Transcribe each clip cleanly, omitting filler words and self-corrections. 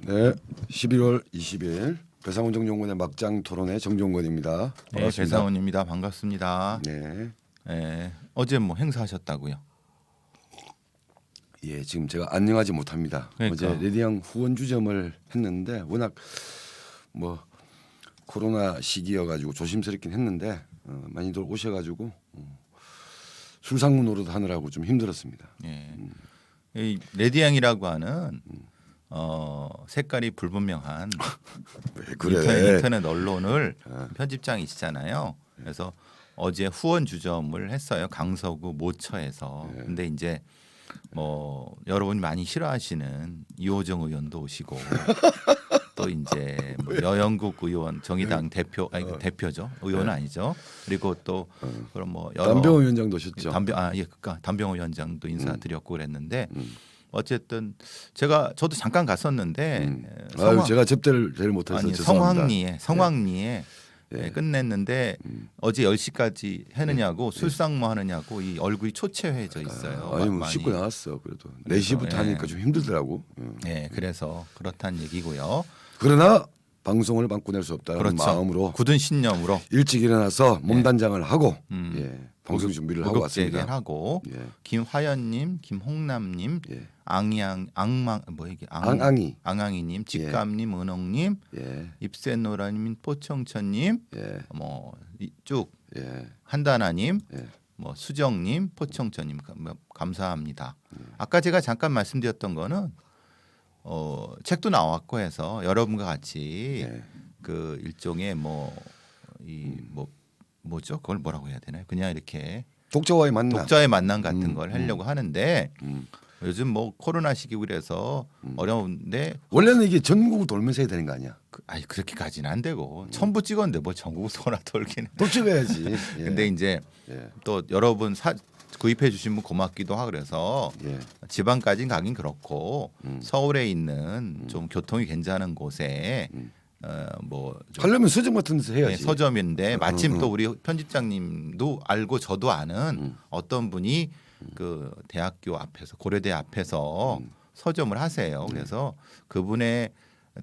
네, 11월 20일 배상훈 정종원의 막장 토론회 정종원입니다. 네, 반갑습니다. 배상훈입니다. 반갑습니다. 네, 어제 뭐 행사하셨다고요? 예, 지금 제가 안녕하지 못합니다. 그러니까. 어제 레디앙 후원 주점을 했는데 워낙 뭐 코로나 시기여가지고 조심스럽긴 했는데 많이들 오셔가지고 술상무 노릇 하느라고 좀 힘들었습니다. 예. 이 레디앙이라고 하는 색깔이 불분명한 왜 그래? 인터넷 언론을 편집장이시잖아요. 그래서 어제 후원 주점을 했어요. 강서구 모처에서. 근데 이제 뭐 여러분이 많이 싫어하시는 이호정 의원도 오시고 또 이제 뭐 여영국 의원 정의당 대표 아니 대표죠. 의원은 아니죠. 그리고 또 그럼 뭐 여러 담병호 위원장도 오셨죠. 그러니까 담병호 위원장도 인사드렸고 그랬는데 어쨌든 저도 잠깐 갔었는데 아유, 제가 접대를 제일 못해서 죄송합니다. 성황리에 끝냈는데 어제 10시까지 하느냐고 술상무 하느냐고 이 얼굴이 초췌해져 있어요. 아니 뭐 많이. 씻고 나왔어. 그래도 4시부터 하니까 좀 힘들더라고. 네, 그래서 그렇다는 얘기고요. 그러나 방송을 바꿔낼 수 없다는 그렇죠. 마음으로 굳은 신념으로 일찍 일어나서 몸단장을 하고 방송 준비를 하고 왔습니다. 하고 예. 김화연님, 김홍남님, 예. 앙앙이님, 직감님, 은홍님, 예. 입새노라님, 포청천님, 예. 뭐 쭉 예. 한다나님, 예. 뭐 수정님, 포청천님 감사합니다. 아까 제가 잠깐 말씀드렸던 거는 책도 나왔고 해서 여러분과 같이 예. 그 일종의 뭐죠? 그걸 뭐라고 해야 되나요? 그냥 이렇게 독자와의 만남. 독자의 만남 같은 걸 하려고 하는데 음. 요즘 뭐 코로나 시기고 그래서 어려운데 원래는 이게 전국을 돌면서 해야 되는 거 아니야? 그렇게까지는 안 되고 첨부 찍었는데 뭐 전국을 소나 돌기는. 또 찍어야지. 예. 근데 이제 예. 또 여러분 구입해 주신 분 고맙기도 하고 그래서 예. 지방까지는 가긴 그렇고 서울에 있는 좀 교통이 괜찮은 곳에 좀 하려면 서점 같은 데서 해야지. 서점인데 마침 또 우리 편집장님도 알고 저도 아는 어떤 분이 그 대학교 앞에서 고려대 앞에서 서점을 하세요. 그래서 그분의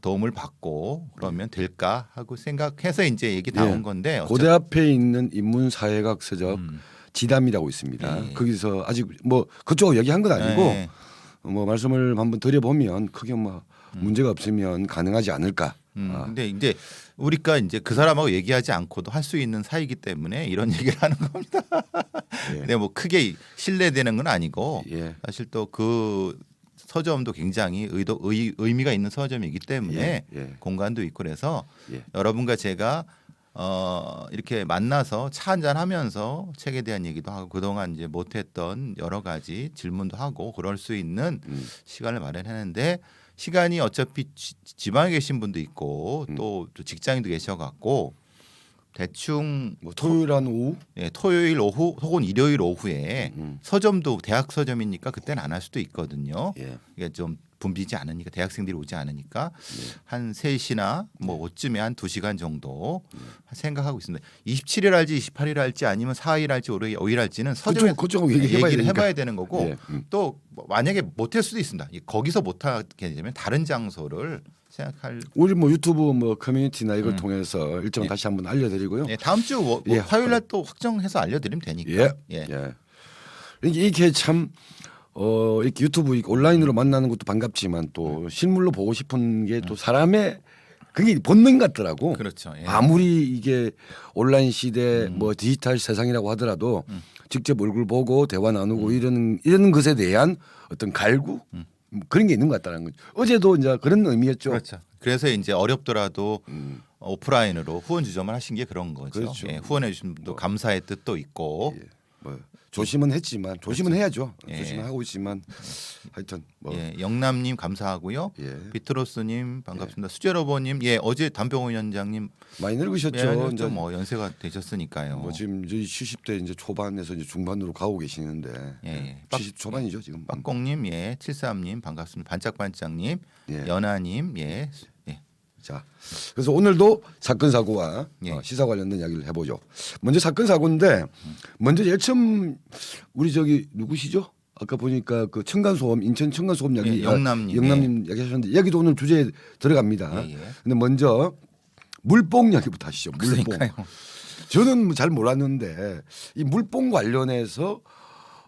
도움을 받고 그러면 될까 하고 생각해서 이제 얘기 나온 건데 고대 앞에 있는 인문사회학 서점 지담이라고 있습니다. 예. 거기서 아직 뭐 그쪽 얘기한 건 아니고 예. 뭐 말씀을 한번 드려보면 크게 뭐 문제가 없으면 가능하지 않을까. 근데 이제 우리가 이제 그 사람하고 얘기하지 않고도 할 수 있는 사이기 때문에 이런 얘기를 하는 겁니다. 예. 근데 뭐 크게 신뢰되는 건 아니고 예. 사실 또 그 서점도 굉장히 의미가 있는 서점이기 때문에 예. 예. 공간도 있고 그래서 예. 여러분과 제가 이렇게 만나서 차 한잔 하면서 책에 대한 얘기도 하고 그동안 이제 못했던 여러 가지 질문도 하고 그럴 수 있는 시간을 마련했는데 시간이 어차피 지방에 계신 분도 있고 또 직장인도 계셔갖고 대충 뭐 토요일 한 오후 토요일 오후 혹은 일요일 오후에 서점도 대학 서점이니까 그때는 안 할 수도 있거든요. 예. 이게 좀 붐비지 않으니까 대학생들이 오지 않으니까 한 3시나 뭐 5쯤에 한 2시간 정도 생각하고 있습니다. 27일 할지 28일 할지 아니면 4일 할지 5일 할지는 서점에 그쪽 얘기해봐야 얘기를 되니까. 해봐야 되는 거고 예. 또 만약에 못할 수도 있습니다. 거기서 못하게 되면 다른 장소를 생각할. 우리 뭐 유튜브 뭐 커뮤니티나 이걸 통해서 일정 다시 한번 알려드리고요. 다음 주 예. 화요일 날 또 확정해서 알려드리면 되니까. 예. 예. 예. 이게 참 이렇게 유튜브 온라인으로 만나는 것도 반갑지만 또 실물로 보고 싶은 게 또 사람의 그게 본능 같더라고. 그렇죠. 예. 아무리 이게 온라인 시대 뭐 디지털 세상이라고 하더라도 직접 얼굴 보고 대화 나누고 이런 것에 대한 어떤 갈구 그런 게 있는 것 같다는 거죠. 어제도 이제 그런 의미였죠. 그렇죠. 그래서 이제 어렵더라도 오프라인으로 후원 주점을 하신 게 그런 거죠. 그렇죠. 예, 후원해 주신 분도 감사의 뜻도 있고. 예. 뭐 조심은 했지만 조심은 해야죠. 예. 조심은 하고 있지만 하여튼 뭐 예, 영남님 감사하고요. 예. 비트로스님 반갑습니다. 수제로버님, 수제로버님, 담병호 위원장님 많이 늙으셨죠. 이제 뭐 연세가 되셨으니까요. 뭐 지금 저희 70대 이제 초반에서 이제 중반으로 가고 계시는데 예. 70 초반이죠 지금. 빡공님, 73님 반갑습니다. 반짝반짝님, 예. 연하님, 자, 그래서 오늘도 사건 사고와 예. 시사 관련된 이야기를 해보죠. 먼저 사건 사고인데 먼저 제일 처음 우리 저기 누구시죠? 아까 보니까 그 층간소음 인천 층간소음 이야기 영남님 영남님 얘기하셨는데 여기도 오늘 주제에 들어갑니다. 예. 근데 먼저 물뽕 이야기부터 하시죠. 물뽕. 그러니까요. 저는 잘 몰랐는데 이 물뽕 관련해서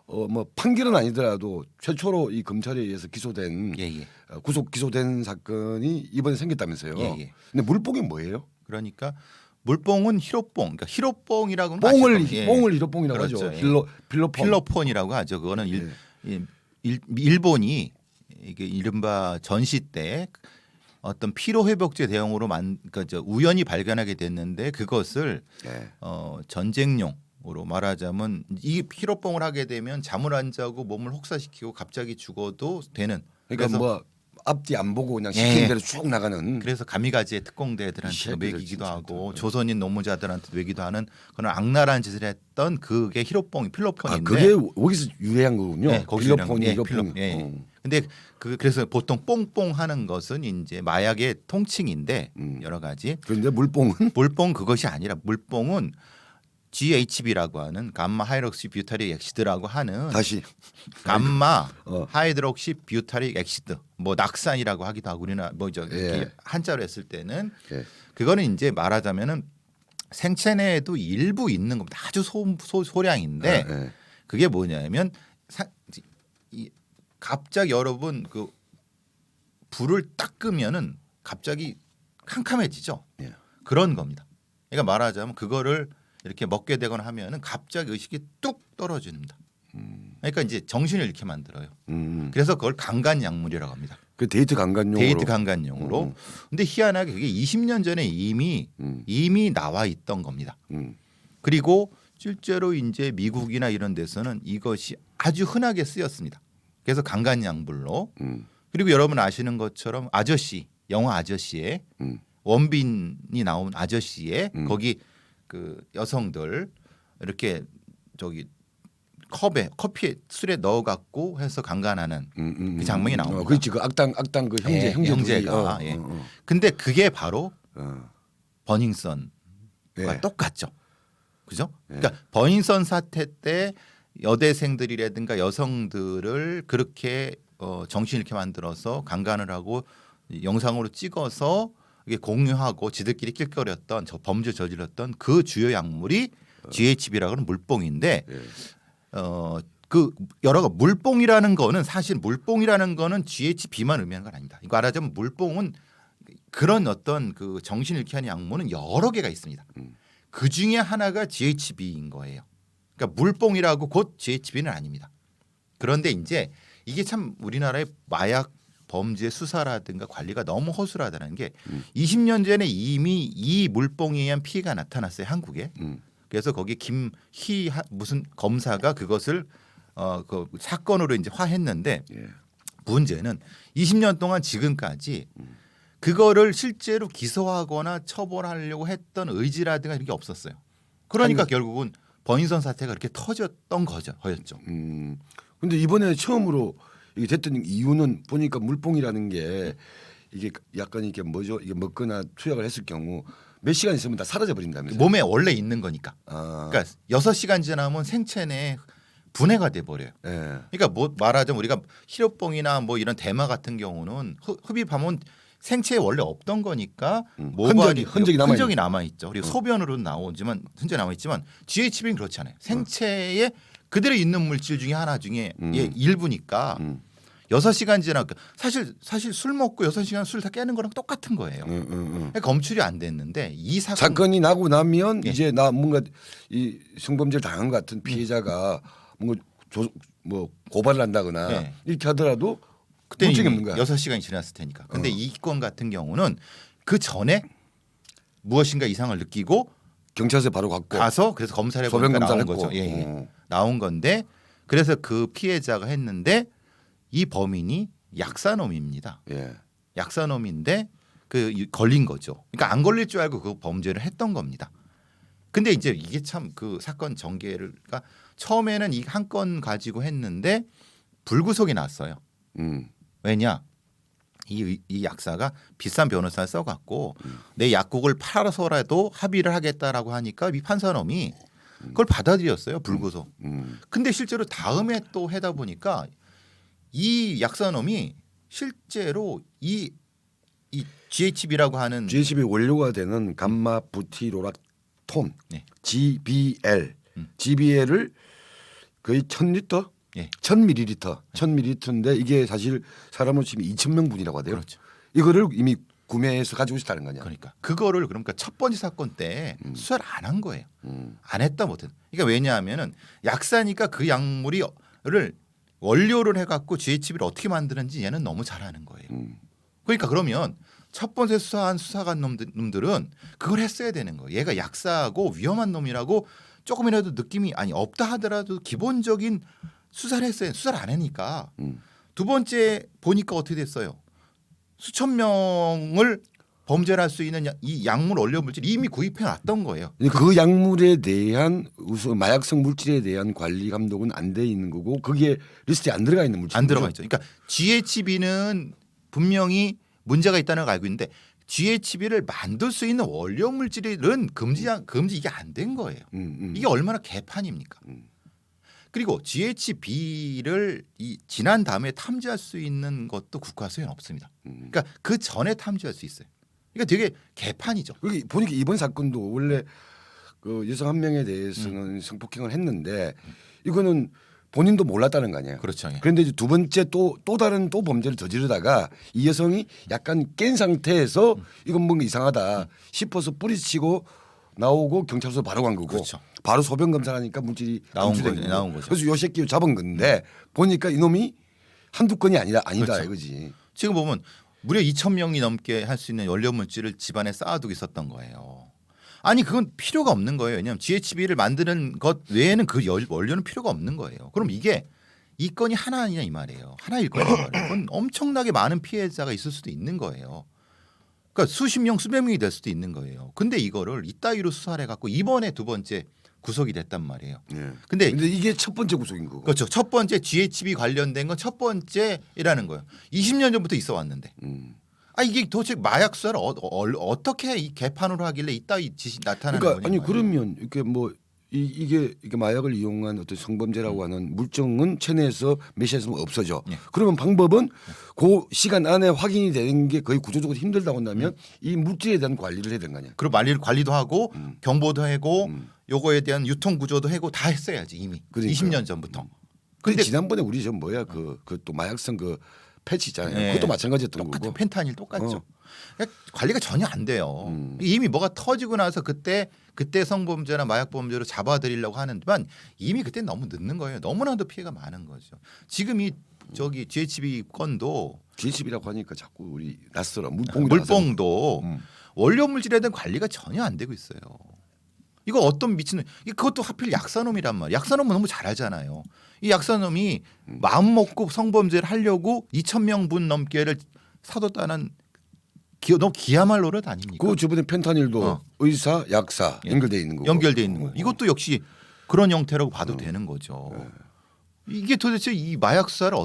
뭐 판결은 아니더라도 최초로 이 검찰에 의해서 기소된 예. 구속 기소된 사건이 이번에 생겼다면서요. 예. 근데 물뽕이 뭐예요? 그러니까 물뽕은 히로뽕, 그러니까 히로뽕이라고 하면 뽕을 아실 겁니다. 뽕을 히로뽕이라고 그렇죠. 하죠. 예. 필로폰. 필로폰이라고 하죠. 그거는 일본이 이게 이른바 전시 때 어떤 피로 회복제 대용으로 그러니까 우연히 발견하게 됐는데 그것을 네. 전쟁용으로 말하자면 이 피로뽕을 하게 되면 잠을 안 자고 몸을 혹사시키고 갑자기 죽어도 되는. 그러니까 그래서 뭐 앞뒤 안 보고 그냥 시키는 예. 대로 쭉 나가는. 그래서 가미가지의 특공대들한테 셰프들 먹이기도 진짜 하고 또. 조선인 노무자들한테 먹이기도 하는 그런 악랄한 짓을 했던 그게 히로뽕이 필로폰인데. 그게 거기서 유래한 거군요. 네, 거기서 필로폰이 유래한 거. 히로뽕. 예. 근데 그래서 보통 뽕뽕 하는 것은 이제 마약의 통칭인데 여러 가지. 그런데 물뽕은 물뽕 그것이 아니라 물뽕은 GHB라고 하는 감마 하이드록시 뷰타릭 액시드라고 하는 다시 감마 하이드록시 뷰타릭 액시드 뭐 낙산이라고 하기도 하고 우리나 뭐저 이렇게 예. 한자로 했을 때는 예. 그거는 이제 말하자면은 생체 내에도 일부 있는 겁니다. 아주 소량인데 예. 그게 뭐냐면 갑자기 여러분 그 불을 딱 끄면은 갑자기 캄캄해지죠. 예. 그런 겁니다. 그러니까 말하자면 그거를 이렇게 먹게 되거나 하면은 갑자기 의식이 뚝 떨어집니다. 그러니까 이제 정신을 잃게 만들어요. 그래서 그걸 강간약물이라고 합니다. 그 데이트 강간용으로. 데이트 강간용으로. 근데 희한하게 그게 20년 전에 이미 나와 있던 겁니다. 그리고 실제로 이제 미국이나 이런 데서는 이것이 아주 흔하게 쓰였습니다. 그래서 강간약물로. 그리고 여러분 아시는 것처럼 아저씨 영화 아저씨에 원빈이 나온 아저씨에 거기 그 여성들 이렇게 저기 커피에 술에 넣어 갖고 해서 강간하는 그 장면이 나옵니다. 그렇지 그 악당 그 형제 예, 형제 형제가. 예. 근데 그게 바로 버닝썬과 예. 똑같죠. 그죠? 그러니까 버닝썬 사태 때 여대생들이라든가 여성들을 그렇게 정신 잃게 만들어서 강간을 하고 영상으로 찍어서 이게 공유하고 지들끼리 낄거렸던 저 범죄 저질렀던 그 주요 약물이 GHB라고 하는 물뽕인데 그 여러 물뽕이라는 거는 사실 물뽕이라는 거는 GHB만 의미하는 건 아닙니다. 이거 말하자면 물뽕은 그런 어떤 그 정신 잃게 하는 약물은 여러 개가 있습니다. 그 중에 하나가 GHB인 거예요. 그러니까 물뽕이라고 곧 GHB는 아닙니다. 그런데 이제 이게 참 우리나라의 마약 범죄 수사라든가 관리가 너무 허술하다는 게 20년 전에 이미 이 물뽕에 의한 피해가 나타났어요 한국에. 그래서 거기 김희 무슨 검사가 그것을 그 사건으로 이제 화했는데 문제는 20년 동안 지금까지 그거를 실제로 기소하거나 처벌하려고 했던 의지라든가 이런 게 없었어요. 그러니까 결국은 버닝썬 사태가 그렇게 터졌던 거였죠. 근데 이번에 처음으로 이게 됐던 이유는 보니까 물뽕이라는 게 이게 약간 이게 뭐죠? 이게 먹거나 투약을 했을 경우 몇 시간 있으면 다 사라져 버린다면서요? 몸에 원래 있는 거니까. 아. 그러니까 6시간 지나면 생체 내에 분해가 돼 버려요. 예. 그러니까 뭐 말하자면 우리가 히로뽕이나 뭐 이런 대마 같은 경우는 흡입하면 생체에 원래 없던 거니까 흔적이 남아 있죠. 그리고 소변으로 나오지만 흔적이 남아 있지만 GHB는 그렇지 않아요. 생체에 그대로 있는 물질 중에 하나 중에 일부니까 6시간 지나니까 사실 술 먹고 6시간 술 다 깨는 거랑 똑같은 거예요. 그러니까 검출이 안 됐는데 이 사건이 나고 나면 예. 이제 나 뭔가 이 성범죄를 당한 것 같은 피해자가 뭔가 뭐 고발을 한다거나 예. 이렇게 하더라도 그때 문제가 이미 없는 거야. 6시간이 지났을 테니까. 근데 이 건 같은 경우는 그 전에 무엇인가 이상을 느끼고 경찰서에 바로 갔고 가서 그래서 검사를 소변 해보니까 나온 검사를 거죠. 했고. 예. 나온 건데 그래서 그 피해자가 했는데 이 범인이 약사놈입니다. 예. 약사놈인데 그 걸린 거죠. 그러니까 안 걸릴 줄 알고 그 범죄를 했던 겁니다. 근데 이제 이게 참 그 사건 전개가 처음에는 이 한 건 가지고 했는데 불구속이 났어요. 왜냐? 이 약사가 비싼 변호사를 써갖고 내 약국을 팔아서라도 합의를 하겠다라고 하니까 이 판사놈이 그걸 받아들였어요 불구속. 음. 근데 실제로 다음에 또 해다 보니까 이 약사놈이 실제로 이 GHB라고 하는 GHB 원료가 되는 감마 부티로락톤 네. GBL, GBL을 거의 1,000리터, 예. 1,000ml인데 이게 사실 사람으로 치면 2,000명분이라고 하대요. 그렇죠. 이거를 이미 구매해서 가지고 있다는 거냐. 그러니까 그거를 그러니까 첫 번째 사건 때 수사를 안 한 거예요. 안 했다 못했다. 그러니까 왜냐하면은 약사니까 그 약물을 원료를 해갖고 GHB를 어떻게 만드는지 얘는 너무 잘 아는 거예요. 그러니까 그러면 첫 번째 수사한 수사관 놈들은 그걸 했어야 되는 거예요. 얘가 약사고 위험한 놈이라고 조금이라도 느낌이 아니 없다 하더라도 기본적인 수사를 했어요. 수사를 안 하니까 두 번째 보니까 어떻게 됐어요? 수천 명을 범죄를 할 수 있는 이 약물 원료 물질이 이미 구입해 놨던 거예요. 그 약물에 대한 우선 마약성 물질에 대한 관리 감독은 안 돼 있는 거고 그게 리스트에 안 들어가 있는 물질. 안 들어가 있죠. 그러니까 GHB는 분명히 문제가 있다는 걸 알고 있는데 GHB를 만들 수 있는 원료 물질은 금지 이게 안 된 거예요. 이게 얼마나 개판입니까? 그리고 GHB를 지난 다음에 탐지할 수 있는 것도 국가 소유는 없습니다. 그러니까 그 전에 탐지할 수 있어요. 그러니까 되게 개판이죠. 여기 보니까 이번 사건도 원래 그 여성 한 명에 대해서는 성폭행을 했는데 이거는 본인도 몰랐다는 거 아니에요. 그렇죠. 예. 그런데 이제 두 번째 또 다른 범죄를 저지르다가 이 여성이 약간 깬 상태에서 이건 뭔가 이상하다 싶어서 뿌리치고 나오고 경찰서 바로 간 거고 그렇죠. 바로 소변 검사를 하니까 물질이 나온 검출된 거죠. 거고. 나온 거죠. 그래서 요 새끼를 잡은 건데 보니까 이놈이 한두 건이 아니다 그렇죠. 이거지. 지금 보면 무려 2,000명이 넘게 할 수 있는 원료 물질을 집안에 쌓아두고 있었던 거예요. 아니 그건 필요가 없는 거예요. 왜냐하면 GHB를 만드는 것 외에는 그 원료는 필요가 없는 거예요. 그럼 이게 이 건이 하나 아니냐 이 말이에요. 하나일 거예요. 그건 엄청나게 많은 피해자가 있을 수도 있는 거예요. 그러니까 수십 명 수백 명이 될 수도 있는 거예요. 근데 이거를 이따위로 수사를 해갖고 이번에 두 번째 구속이 됐단 말이에요. 예. 근데 이게 첫 번째 구속인 거고. 그렇죠. 첫 번째 GHB 관련된 건 첫 번째이라는 거예요. 20년 전부터 있어 왔는데. 이게 도대체 마약 수사를 어떻게 이 개판으로 하길래 이따위 짓이 나타나는 그러니까 거냐. 아니 그러면 이렇게 뭐 이게 마약을 이용한 어떤 성범죄라고 하는 물증은 체내에서 메시에서 없어져. 예. 그러면 방법은 그 시간 안에 확인이 되는 게 거의 구조적으로 힘들다고 한다면 이 물질에 대한 관리를 해야 되는 거 아니야. 그리고 관리도 하고 경보도 하고 요거에 대한 유통 구조도 하고 다 했어야지 이미. 그러니까요. 20년 전부터. 근데 근데 지난번에 우리 저 뭐야 그 또 마약성 그 패치 있잖아요. 네. 그것도 마찬가지였던 똑같은 거고. 펜타닐 똑같죠. 그러니까 관리가 전혀 안 돼요. 이미 뭐가 터지고 나서 그때 성범죄나 마약범죄로 잡아들이려고 하는데만 이미 그때 너무 늦는 거예요. 너무나도 피해가 많은 거죠. 지금 이 저기 GHB 건도 GHB라고 하니까 자꾸 우리 낯설어 물뽕도 원료 물질에 대한 관리가 전혀 안 되고 있어요. 이거 어떤 미친놈 그것도 하필 약사놈이란 말이야. 약사놈은 너무 잘 알잖아요. 이 약사놈이 마음 먹고 성범죄를 하려고 2,000명분 넘게를 사뒀다는 너무 기야말로 노릇 아닙니까? 그 저번에 펜타닐도 의사, 약사 연결돼 있는 거고. 연결돼 있는 거. 이것도 역시 그런 형태라고 봐도 되는 거죠. 이게 도대체 이 마약 수사를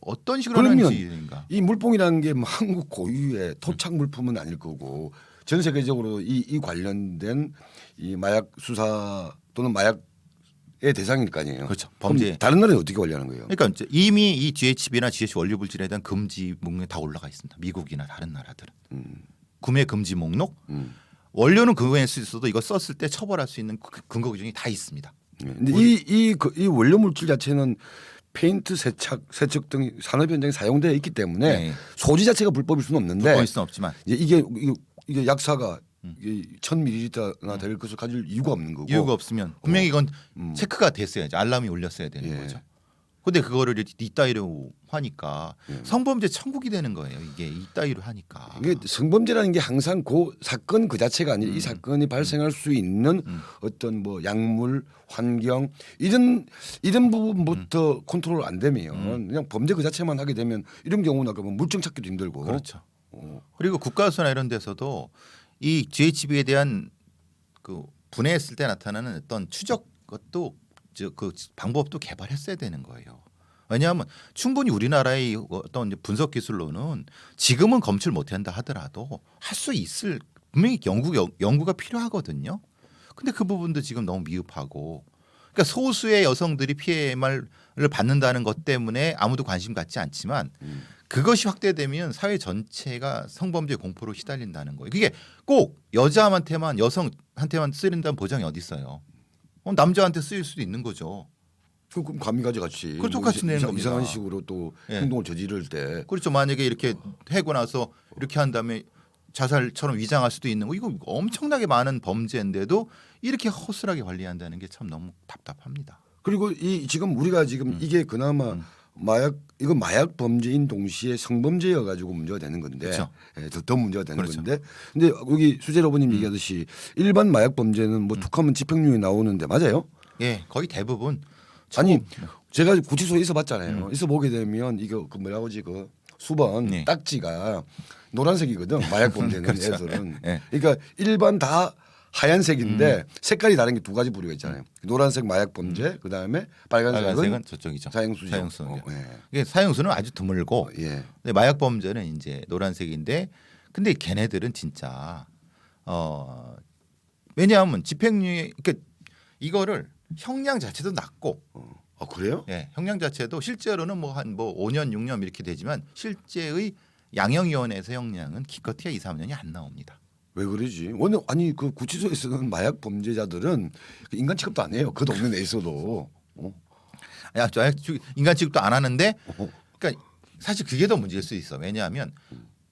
어떤 식으로 그러면 하는지인가? 이 물뽕이라는 게뭐 한국 고유의 토착 물품은 아닐 거고 전 세계적으로 이 관련된 이 마약 수사 또는 마약의 대상일 거 아니에요. 그렇죠. 그럼 범죄. 다른 나라에 어떻게 관리하는 거예요? 그러니까 이제 이미 이 GHB나 GH 원료 물질에 대한 금지 목록에 다 올라가 있습니다. 미국이나 다른 나라들은 구매 금지 목록. 원료는 구매할 수 있어도 이거 썼을 때 처벌할 수 있는 근거 규정이 다 있습니다. 근데 이 원료 물질 자체는 페인트, 세척 등 산업 현장에 사용되어 있기 때문에 네. 소지 자체가 불법일 수는 없는데 불법일 수는 없지만 이제 이게 약사가 1,000ml나 될 것을 가질 이유가 없는 거고 이유가 없으면 분명히 이건 체크가 됐어야지 알람이 울렸어야 되는 예. 거죠. 근데 그거를 이따위로 하니까 성범죄 천국이 되는 거예요. 이게 이따위로 하니까. 이게 성범죄라는 게 항상 그 사건 그 자체가 아니라 이 사건이 발생할 수 있는 어떤 뭐 약물, 환경 이런 부분부터 컨트롤 안 되면 그냥 범죄 그 자체만 하게 되면 이런 경우는 아까 뭐 물증 찾기도 힘들고 그렇죠. 그리고 국가수나 이런 데서도 이 GHB에 대한 그 분해했을 때 나타나는 어떤 추적 것도 그 방법도 개발했어야 되는 거예요. 왜냐하면 충분히 우리나라의 어떤 분석 기술로는 지금은 검출 못한다 하더라도 할 수 있을 분명히 연구가 필요하거든요. 근데 그 부분도 지금 너무 미흡하고 그러니까 소수의 여성들이 피해를 받는다는 것 때문에 아무도 관심 갖지 않지만 그것이 확대되면 사회 전체가 성범죄 공포로 시달린다는 거예요. 그게 꼭 여자한테만 여성한테만 쓰인다는 보장이 어디 있어요. 남자한테 쓰일 수도 있는 거죠. 그럼 감미가지 같이 그걸 똑같이 내는 겁니다. 이상한 식으로 또 예. 행동을 저지를 때 그렇죠. 만약에 이렇게 해고 나서 이렇게 한 다음에 자살처럼 위장할 수도 있는 거 이거 엄청나게 많은 범죄인데도 이렇게 허술하게 관리한다는 게 참 너무 답답합니다. 그리고 이 지금 우리가 지금 이게 그나마 이거 마약 범죄인 동시에 성범죄여 가지고 문제가 되는 건데 그렇죠. 예, 더 문제가 되는 그렇죠. 건데 근데 여기 수재로버님 얘기하듯이 일반 마약 범죄는 뭐 툭하면 집행유예 나오는데 맞아요? 예, 거의 대부분 아니 제가 구치소에 있어봤잖아요. 있어보게 되면 이거 그 뭐라고 하지 그 수번 네. 딱지가 노란색이거든 마약 범죄는 그렇죠. 애들은. 네. 그러니까 일반 다 하얀색인데 색깔이 다른 게 두 가지 부류가 있잖아요. 노란색 마약 범죄 그다음에 빨간색은 빨간색은 저쪽이죠. 사형수죠. 사형수. 예. 이게 사형수는 아주 드물고 예. 근데 마약 범죄는 이제 노란색인데 근데 걔네들은 진짜 왜냐하면 집행유예 그러니까 이거를 형량 자체도 낮고 아 그래요? 예, 형량 자체도 실제로는 뭐 한 5년 6년 이렇게 되지만 실제의 양형위원회에서 형량은 기껏해야 2, 3년이 안 나옵니다. 왜 그러지? 원래 아니 그 구치소에서는 마약 범죄자들은 인간 취급도 안 해요. 그 동네 내에서도. 야, 인간 취급도 안 하는데 그러니까 사실 그게 더 문제일 수 있어. 왜냐하면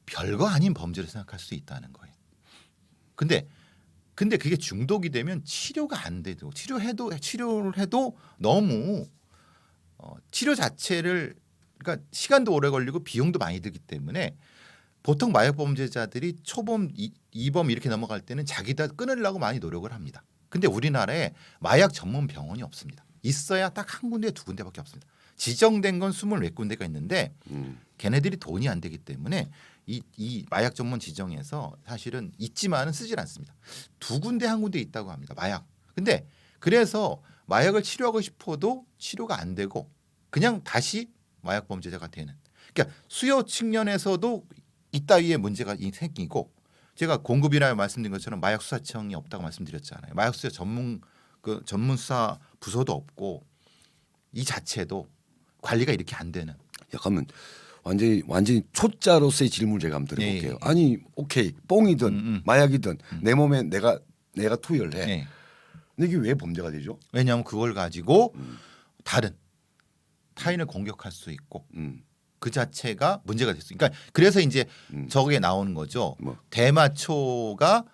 별거 아닌 범죄를 생각할 수 있다는 거예요. 근데 그게 중독이 되면 치료가 안 돼도 치료를 해도 너무 치료 자체를 그러니까 시간도 오래 걸리고 비용도 많이 들기 때문에 보통 마약 범죄자들이 초범, 2범 이렇게 넘어갈 때는 자기 다 끊으려고 많이 노력을 합니다. 근데 우리나라에 마약 전문 병원이 없습니다. 있어야 딱 한 군데 두 군데밖에 없습니다. 지정된 건 24군데가 있는데 걔네들이 돈이 안 되기 때문에 이 마약 전문 지정에서 사실은 있지만은 쓰질 않습니다. 두 군데 한 군데 있다고 합니다. 마약. 근데 그래서 마약을 치료하고 싶어도 치료가 안 되고 그냥 다시 마약 범죄자가 되는. 그러니까 수요 측면에서도 이따위의 문제가 생기고 제가 공급이라 말씀드린 것처럼 마약 수사청이 없다고 말씀드렸잖아요. 마약 수사 전문 수사 부서도 없고 이 자체도 관리가 이렇게 안 되는. 약간은 완전히 초짜로서의 질문을 제가 한번 드려볼게요. 예. 아니 오케이 뽕이든 마약이든 내 몸에 내가 투여를 해. 네. 근데 이게 왜 범죄가 되죠? 왜냐하면 그걸 가지고 다른 타인을 공격할 수 있고 그 자체가 문제가 됐어요. 그러니까 그래서 이제 저게 나오는 거죠. 뭐. 대마초가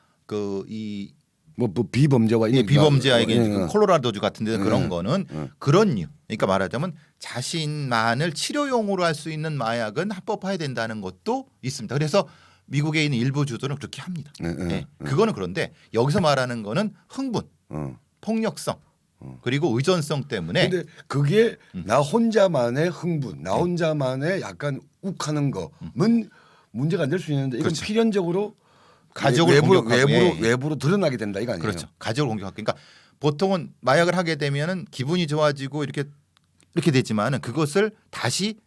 뭐 비범죄와 비범죄에게 콜로라도주 같은 데는 그런 예. 거는 그런 이유. 그러니까 말하자면 자신만을 치료용으로 할 수 있는 마약은 합법화해야 된다는 것도 있습니다. 그래서 미국에 있는 일부 주들은 그렇게 합니다. 예. 그거는 그런데 여기서 말하는 거는 흥분, 폭력성 그리고 의존성 때문에 근데 그게 나 혼자만의 흥분, 나 혼자만의 약간 욱하는 거는 문제가 안 될 수 있는데 이건 그렇죠. 필연적으로 가족을 공격하고 외부로 드러나게 된다 이거 아니에요? 그렇죠. 가족을 공격하고 그러니까 보통은 마약을 하게 되면은 기분이 좋아지고 이렇게 되지만은 그것을 다시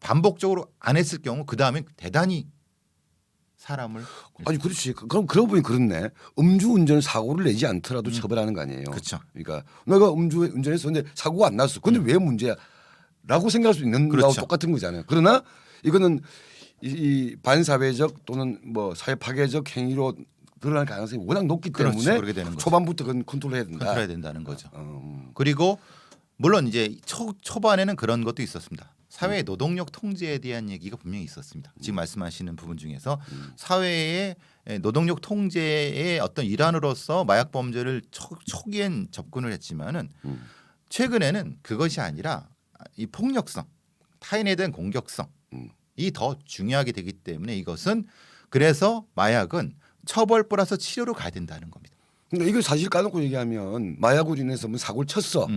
반복적으로 안 했을 경우 그 다음에 대단히 사람을 아니 그렇지. 그럼 그러고 보니 그렇네. 음주운전 사고를 내지 않더라도 처벌하는 거 아니에요. 그렇죠. 그러니까 내가 음주운전했어, 근데 사고가 안 났어. 근데 왜 문제야?라고 생각할 수 있는 거하고 그렇죠. 똑같은 거잖아요. 그러나 이거는 이 반사회적 또는 뭐 사회 파괴적 행위로 드러날 가능성이 워낙 높기 그렇죠. 때문에 그렇게 되는 거죠. 초반부터 그건 컨트롤해야 된다. 컨트롤해야 된다는 거죠. 그리고 물론 이제 초반에는 그런 것도 있었습니다. 사회 노동력 통제에 대한 얘기가 분명히 있었습니다. 지금 말씀하시는 부분 중에서 사회의 노동력 통제의 어떤 일환으로서 마약 범죄를 초기엔 접근을 했지만은 최근에는 그것이 아니라 이 폭력성, 타인에 대한 공격성이 더 중요하게 되기 때문에 이것은 그래서 마약은 처벌 플러스 치료로 가야 된다는 겁니다. 그러니까 이걸 사실 까놓고 얘기하면 마약으로 인해서 뭐 사고를 쳤어.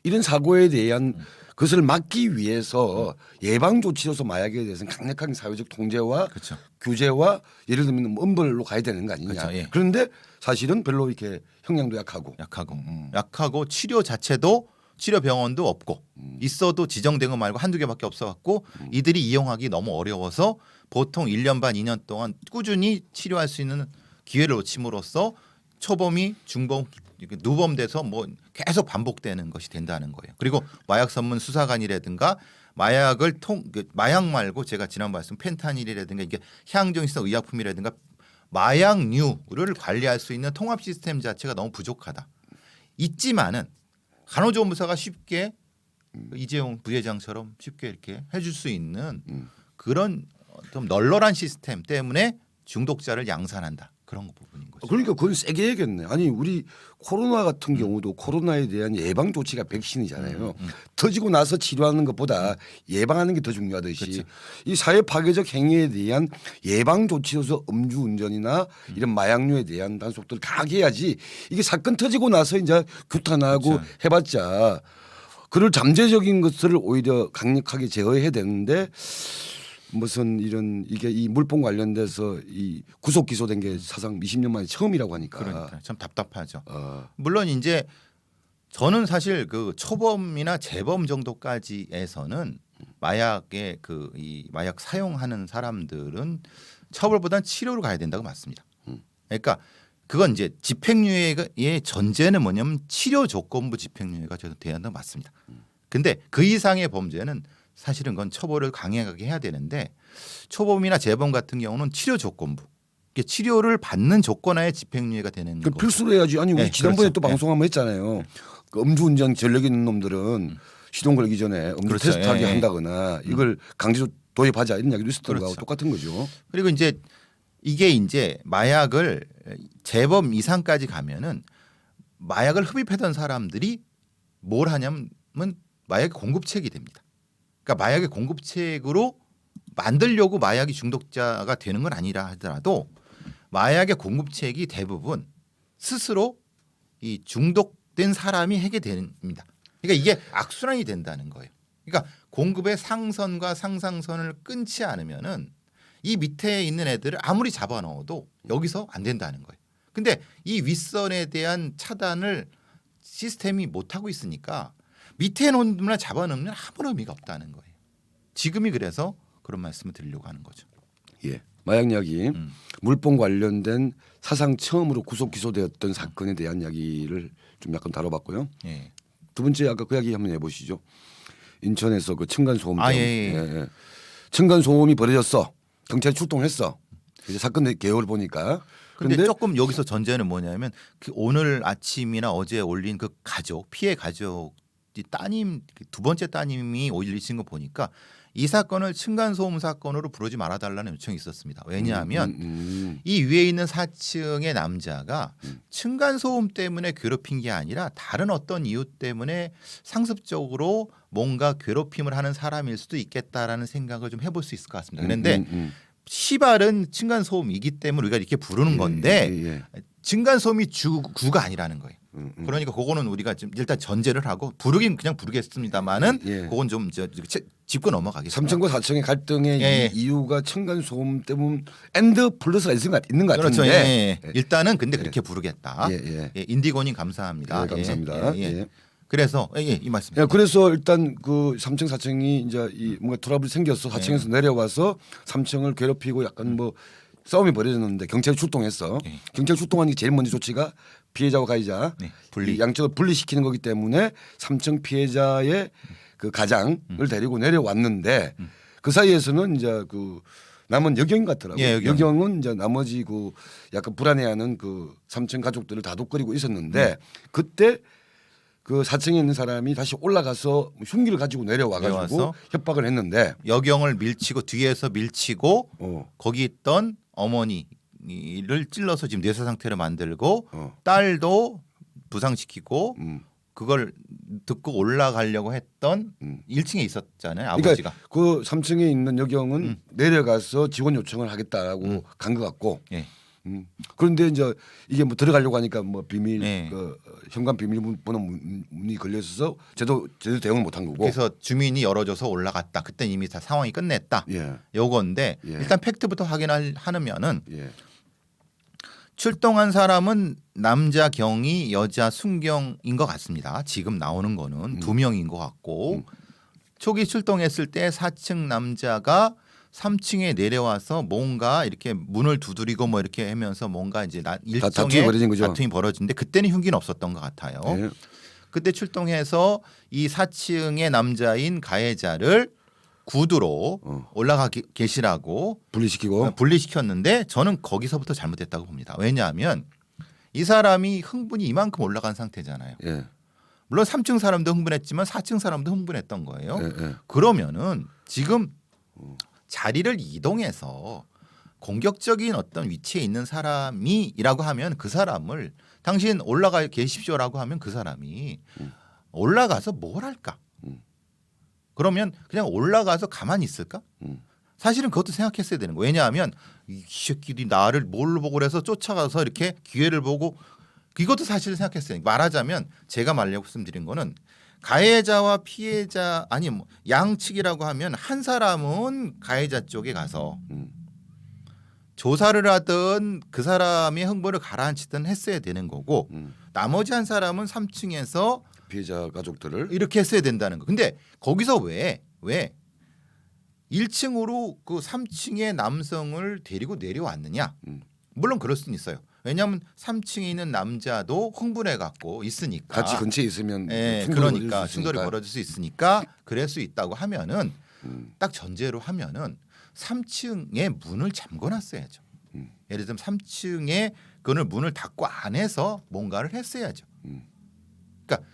이런 사고에 대한 그것을 막기 위해서 예방 조치로서 마약에 대해서는 강력한 사회적 통제와 그렇죠. 규제와 예를 들면 뭐 엄벌로 가야 되는 거 아니냐. 그렇죠. 예. 그런데 사실은 별로 이렇게 형량도 약하고. 약하고 치료 자체도 치료 병원도 없고 있어도 지정된 거 말고 한두 개밖에 없어갖고 이들이 이용하기 너무 어려워서 보통 1년 반 2년 동안 꾸준히 치료할 수 있는 기회를 놓침으로써 초범이 중범 이렇게 누범돼서 뭐 계속 반복되는 것이 된다는 거예요. 그리고 마약 전문 수사관이라든가 마약을 마약 말고 제가 지난 말씀 펜타닐이라든가 이게 향정신성 의약품이라든가 마약류를 관리할 수 있는 통합 시스템 자체가 너무 부족하다. 있지만은 간호조무사가 쉽게 이재용 부회장처럼 쉽게 이렇게 해줄 수 있는 그런 좀 널널한 시스템 때문에 중독자를 양산한다. 그런 부분인 거죠. 그러니까 그건 세게 해야겠네. 아니 우리 코로나 같은 경우도 코로나에 대한 예방 조치가 백신이잖아요. 터지고 나서 치료하는 것보다 예방하는 게 더 중요하듯이 그치. 이 사회 파괴적 행위에 대한 예방 조치로서 음주운전이나 이런 마약류에 대한 단속들을 강하게 해야지 이게 사건 터지고 나서 이제 규탄하고 그쵸. 해봤자 그럴 잠재적인 것들을 오히려 강력하게 제어해야 되는데 무슨 이런 이게 이 물품 관련돼서 이 구속 기소된 게 사상 20년 만에 처음이라고 하니까 그러니까 참 답답하죠. 어. 물론 이제 저는 사실 그 초범이나 재범 정도까지에서는 마약의 그 이 마약 사용하는 사람들은 처벌보다는 치료로 가야 된다고 맞습니다. 그러니까 그건 이제 집행유예의 전제는 뭐냐면 치료 조건부 집행유예가 저는 돼야 한다고 맞습니다. 근데 그 이상의 범죄는 사실은 그건 처벌을 강하게 해야 되는데 초범이나 재범 같은 경우는 치료 조건부. 이게 치료를 받는 조건하에 집행유예가 되는 그 거죠. 필수로 해야지. 아니 우리 네, 지난번에 그렇죠. 또 방송 한번 했잖아요. 그 음주운전 전력 있는 놈들은 시동 걸기 전에 음주 그렇죠. 테스트하게 예, 예. 한다거나 이걸 강제 도입하자 이런 이야기도 있었던 그렇죠. 거하고 똑같은 거죠. 그리고 이제 이게 이제 마약을 재범 이상까지 가면은 마약을 흡입하던 사람들이 뭘 하냐면 마약의 공급책이 됩니다. 그러니까 마약의 공급책으로 만들려고 마약이 중독자가 되는 건 아니라 하더라도 마약의 공급책이 대부분 스스로 이 중독된 사람이 하게 됩니다. 그러니까 이게 악순환이 된다는 거예요. 그러니까 공급의 상선과 상상선을 끊지 않으면은 이 밑에 있는 애들을 아무리 잡아 넣어도 여기서 안 된다는 거예요. 근데 이 윗선에 대한 차단을 시스템이 못 하고 있으니까 밑에 놈들만 잡아 넣으면 아무런 의미가 없다는 거예요. 지금이 그래서 그런 말씀을 드리려고 하는 거죠. 예. 마약 이야기 물품 관련된 사상 처음으로 구속 기소되었던 사건에 대한 이야기를 좀 약간 다뤄봤고요. 예. 두 번째 아까 그 이야기 한번 해보시죠. 인천에서 그 층간 소음 아, 때문에 예. 층간 소음이 벌어졌어. 경찰이 출동했어. 이제 사건 개요를 보니까. 근데 조금 여기서 전제는 뭐냐면 그 오늘 아침이나 어제 올린 그 가족 피해 가족이 따님 두 번째 따님이 올리신 거 보니까 이 사건을 층간소음 사건으로 부르지 말아달라는 요청이 있었습니다. 왜냐하면 이 위에 있는 4층의 남자가 층간소음 때문에 괴롭힌 게 아니라 다른 어떤 이유 때문에 상습적으로 뭔가 괴롭힘을 하는 사람일 수도 있겠다라는 생각을 좀 해볼 수 있을 것 같습니다. 그런데 시발은 층간소음이기 때문에 우리가 이렇게 부르는 건데 층간소음이 주가 아니라는 거예요. 그러니까 그거는 우리가 지금 일단 전제를 하고 부르긴 그냥 부르겠습니다만은 그건 좀 짚고 넘어가겠습니다. 3층과 4층의 갈등의 예. 이유가 층간 소음 때문 엔드 플러스가 있는 것 그렇죠. 같은데. 예. 일단은 근데 그렇게 부르겠다. 예. 예, 인디고님 감사합니다. 예, 감사합니다. 예. 그래서 이 말씀. 예, 그래서 일단 그 3층 4층이 이제 이 뭔가 트러블이 생겼어. 4층에서 내려와서 3층을 괴롭히고 약간 뭐 싸움이 벌어졌는데 경찰이 출동했어. 경찰 출동하는 게 제일 먼저 조치가 피해자와 가해자 분리. 양쪽을 분리시키는 거기 때문에 3층 피해자의 그 가장을 데리고 내려왔는데 그 사이에서는 이제 그 남은 여경 같더라고요. 예, 여경은 이제 나머지 그 약간 불안해하는 그 3층 가족들을 다독거리고 있었는데 그때 그 4층에 있는 사람이 다시 올라가서 흉기를 가지고 내려와가지고 협박을 했는데 여경을 밀치고 뒤에서 밀치고 거기 있던 어머니를 찔러서 지금 뇌사 상태로 만들고 딸도 부상시키고 그걸 듣고 올라가려고 했던 1층에 있었잖아요. 아버지가. 그러니까 그 3층에 있는 여경은 내려가서 지원 요청을 하겠다라고 간 것 같고 그런데 이제 이게 뭐 들어가려고 하니까 뭐 비밀 그 현관 비밀번호 문이 걸려 있어서 제대로 대응을 못한 거고. 그래서 주민이 열어줘서 올라갔다. 그때 이미 다 상황이 끝냈다. 요건데 일단 팩트부터 확인하면은 출동한 사람은 남자 경이 여자 순경인 것 같습니다. 지금 나오는 거는 2명인 것 같고 초기 출동했을 때 4층 남자가 3층에 내려와서 뭔가 이렇게 문을 두드리고 뭐 이렇게 하면서 뭔가 이제 다툼이 일종의 벌어진 거죠. 다툼이 벌어지는데 그때는 흉기는 없었던 것 같아요. 예. 그때 출동해서 이 4층의 남자인 가해자를 구두로 올라가 계시라고 분리시키고 분리시켰는데 저는 거기서부터 잘못됐다고 봅니다. 왜냐하면 이 사람이 흥분이 이만큼 올라간 상태잖아요. 예. 물론 3층 사람도 흥분했지만 4층 사람도 흥분했던 거예요. 예, 예. 그러면은 지금 자리를 이동해서 공격적인 어떤 위치에 있는 사람이라고 하면 그 사람을 당신 올라가 계십시오라고 하면 그 사람이 올라가서 뭘 할까? 그러면 그냥 올라가서 가만히 있을까? 사실은 그것도 생각했어야 되는 거예요. 왜냐하면 이 새끼들이 나를 뭘로 보고 그래서 쫓아가서 이렇게 기회를 보고 이것도 사실은 생각했어요. 말하자면 제가 말씀드린 거는 가해자와 피해자 아니 뭐 양측이라고 하면 한 사람은 가해자 쪽에 가서 조사를 하든 그 사람의 흥분을 가라앉히든 했어야 되는 거고 나머지 한 사람은 3층에서 피해자 가족들을 이렇게 했어야 된다는 거. 근데 거기서 왜 1층으로 그 3층의 남성을 데리고 내려왔느냐? 물론 그럴 수는 있어요. 왜냐하면 3층에 있는 남자도 흥분해 갖고 있으니까 같이 근처에 있으면 예, 그러니까 충돌이 벌어질 수 있으니까 그럴 수 있다고 하면은 딱 전제로 하면은 3층에 문을 잠궈놨어야죠. 예를 들면 3층에 그걸 문을 닫고 안에서 뭔가를 했어야죠. 그러니까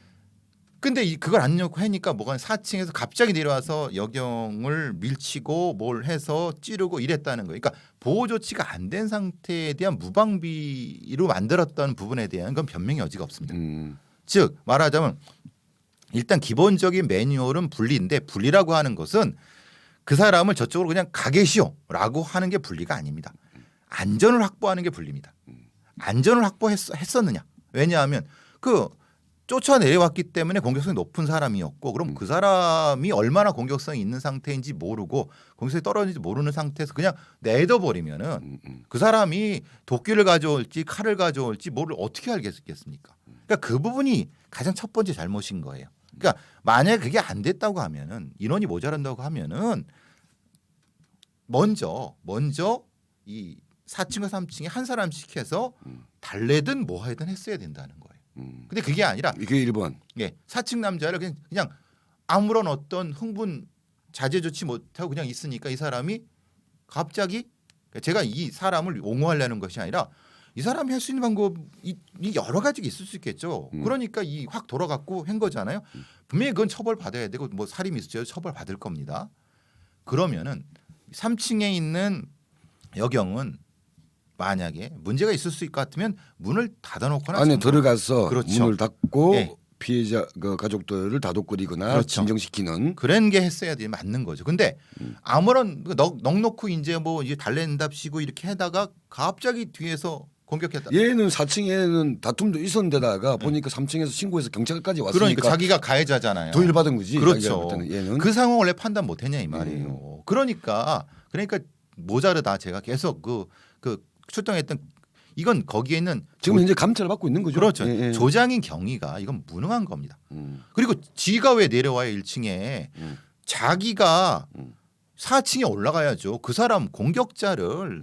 근데 그걸 안 넣고 하니까 뭐가 4층에서 갑자기 내려와서 여경을 밀치고 뭘 해서 찌르고 이랬다는 거예요. 그러니까 보호 조치가 안 된 상태에 대한 무방비로 만들었던 부분에 대한 건 변명의 여지가 없습니다. 즉 말하자면 일단 기본적인 매뉴얼은 분리인데 분리라고 하는 것은 그 사람을 저쪽으로 그냥 가 계시오라고 하는 게 분리가 아닙니다. 안전을 확보하는 게 분리입니다. 안전을 확보했었느냐? 왜냐하면 그 쫓아내려왔기 때문에 공격성이 높은 사람이었고 그럼 그 사람이 얼마나 공격성이 있는 상태인지 모르고 공격성이 떨어지는지 모르는 상태에서 그냥 내둬버리면은 그 사람이 도끼를 가져올지 칼을 가져올지 뭐를 어떻게 알겠습니까? 그러니까 그 부분이 가장 첫 번째 잘못인 거예요. 그러니까 만약에 그게 안 됐다고 하면은 인원이 모자란다고 하면은 먼저 이 4층과 3층에 한 사람씩 해서 달래든 뭐 하든 했어야 된다는 거예요. 근데 그게 아니라 이게 1번. 예, 4층 남자를 그냥 아무런 어떤 흥분 자제 조치 못하고 그냥 있으니까 이 사람이 갑자기 제가 이 사람을 옹호하려는 것이 아니라 이 사람이 할 수 있는 방법이 여러 가지가 있을 수 있겠죠. 그러니까 이 확 돌아갔고 한 거잖아요. 분명히 그건 처벌 받아야 되고 뭐 살인 미수죄로 처벌 받을 겁니다. 그러면은 3층에 있는 여경은 만약에 문제가 있을 수 있을 것 같으면 문을 닫아놓거나 안에 들어가서 그렇죠. 문을 닫고 예. 피해자 그 가족들을 다독거리거나 그렇죠. 진정시키는 그런 게 했어야 돼 맞는 거죠. 근데 아무런 넉넉고 이제 뭐 이제 달랜답시고 이렇게 하다가 갑자기 뒤에서 공격했다. 얘는 4층에는 다툼도 있었는데다가 보니까 3층에서 신고해서 경찰까지 왔으니까 그러니까 자기가 가해자잖아요. 도일 받은 거지. 그렇죠. 자기가 볼 때는 얘는 그 상황을 왜 판단 못했냐 이 말이에요. 그러니까 모자르다 제가 계속 그 출동했던 이건 거기에 있는 지금 이제 감찰을 받고 있는 거죠. 그렇죠. 예, 예. 조장인 경위가 이건 무능한 겁니다. 그리고 지가 왜 내려와요 1층에 자기가 4층에 올라가야죠. 그 사람 공격자를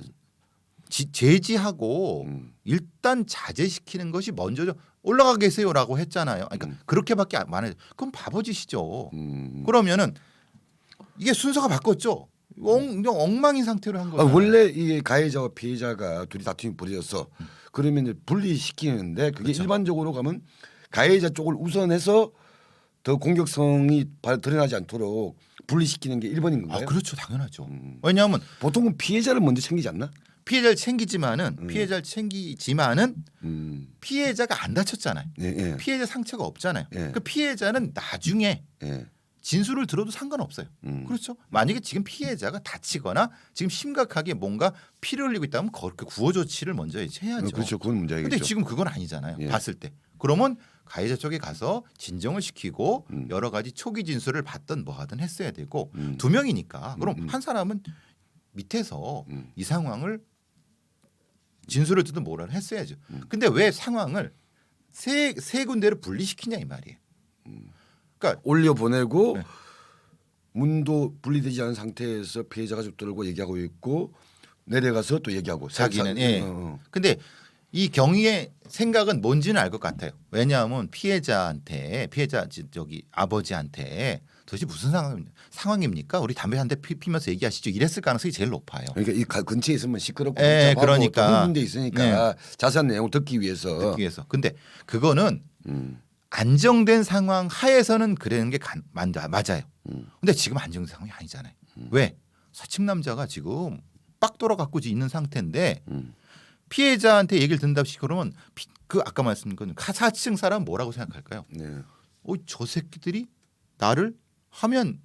제지하고 일단 자제시키는 것이 먼저죠. 올라가 계세요라고 했잖아요. 그러니까 그렇게밖에 안 해요. 그럼 바보짓이죠. 그러면은 이게 순서가 바뀌었죠. 엉망인 상태로 한 거예요. 원래 이게 가해자와 피해자가 둘이 다툼이 벌어졌어. 그러면 이제 분리시키는데 그게 그렇죠. 일반적으로 가면 가해자 쪽을 우선해서 더 공격성이 드러나지 않도록 분리시키는 게 1번인 건가요? 그렇죠. 당연하죠. 왜냐하면 보통은 피해자를 먼저 챙기지 않나? 피해자를 챙기지만은 피해자가 안 다쳤잖아요. 예, 예. 피해자 상처가 없잖아요. 예. 그 피해자는 나중에 예. 진술을 들어도 상관없어요. 그렇죠. 만약에 지금 피해자가 다치거나 지금 심각하게 뭔가 피를 흘리고 있다면 그 구호 조치를 먼저 해야죠. 그렇죠. 그건 문제겠죠. 근데 지금 그건 아니잖아요. 예. 봤을 때. 그러면 가해자 쪽에 가서 진정을 시키고 여러 가지 초기 진술을 받든 뭐 하든 했어야 되고 두 명이니까 그럼 한 사람은 밑에서 이 상황을 진술을 듣든 뭐라 했어야죠. 근데 왜 상황을 세 군데를 분리시키냐 이 말이에요. 그러니까 올려 보내고 네. 문도 분리되지 않은 상태에서 피해자 가족들과 얘기하고 있고 내려가서 또 얘기하고 자기는 근데 이 경위의 생각은 뭔지는 알 것 같아요. 왜냐하면 피해자 저기 아버지한테 도대체 무슨 상황입니까? 우리 담배 한 대 피면서 얘기하시죠. 이랬을 가능성이 제일 높아요. 그러니까 이 근처에 있으면 시끄럽고 예, 복잡하고 그러니까. 또 흥분돼 있으니까 자세한 내용을 듣기 위해서. 근데 그거는 안정된 상황 하에서는 그러는 게 맞아요. 근데 지금 안정된 상황이 아니잖아요. 왜? 사칭 남자가 지금 빡 돌아갖고 있는 상태인데 피해자한테 얘기를 듣는답시고 그러면 그 아까 말씀드린 건 사칭 사람 뭐라고 생각할까요? 네. 저 새끼들이 나를 하면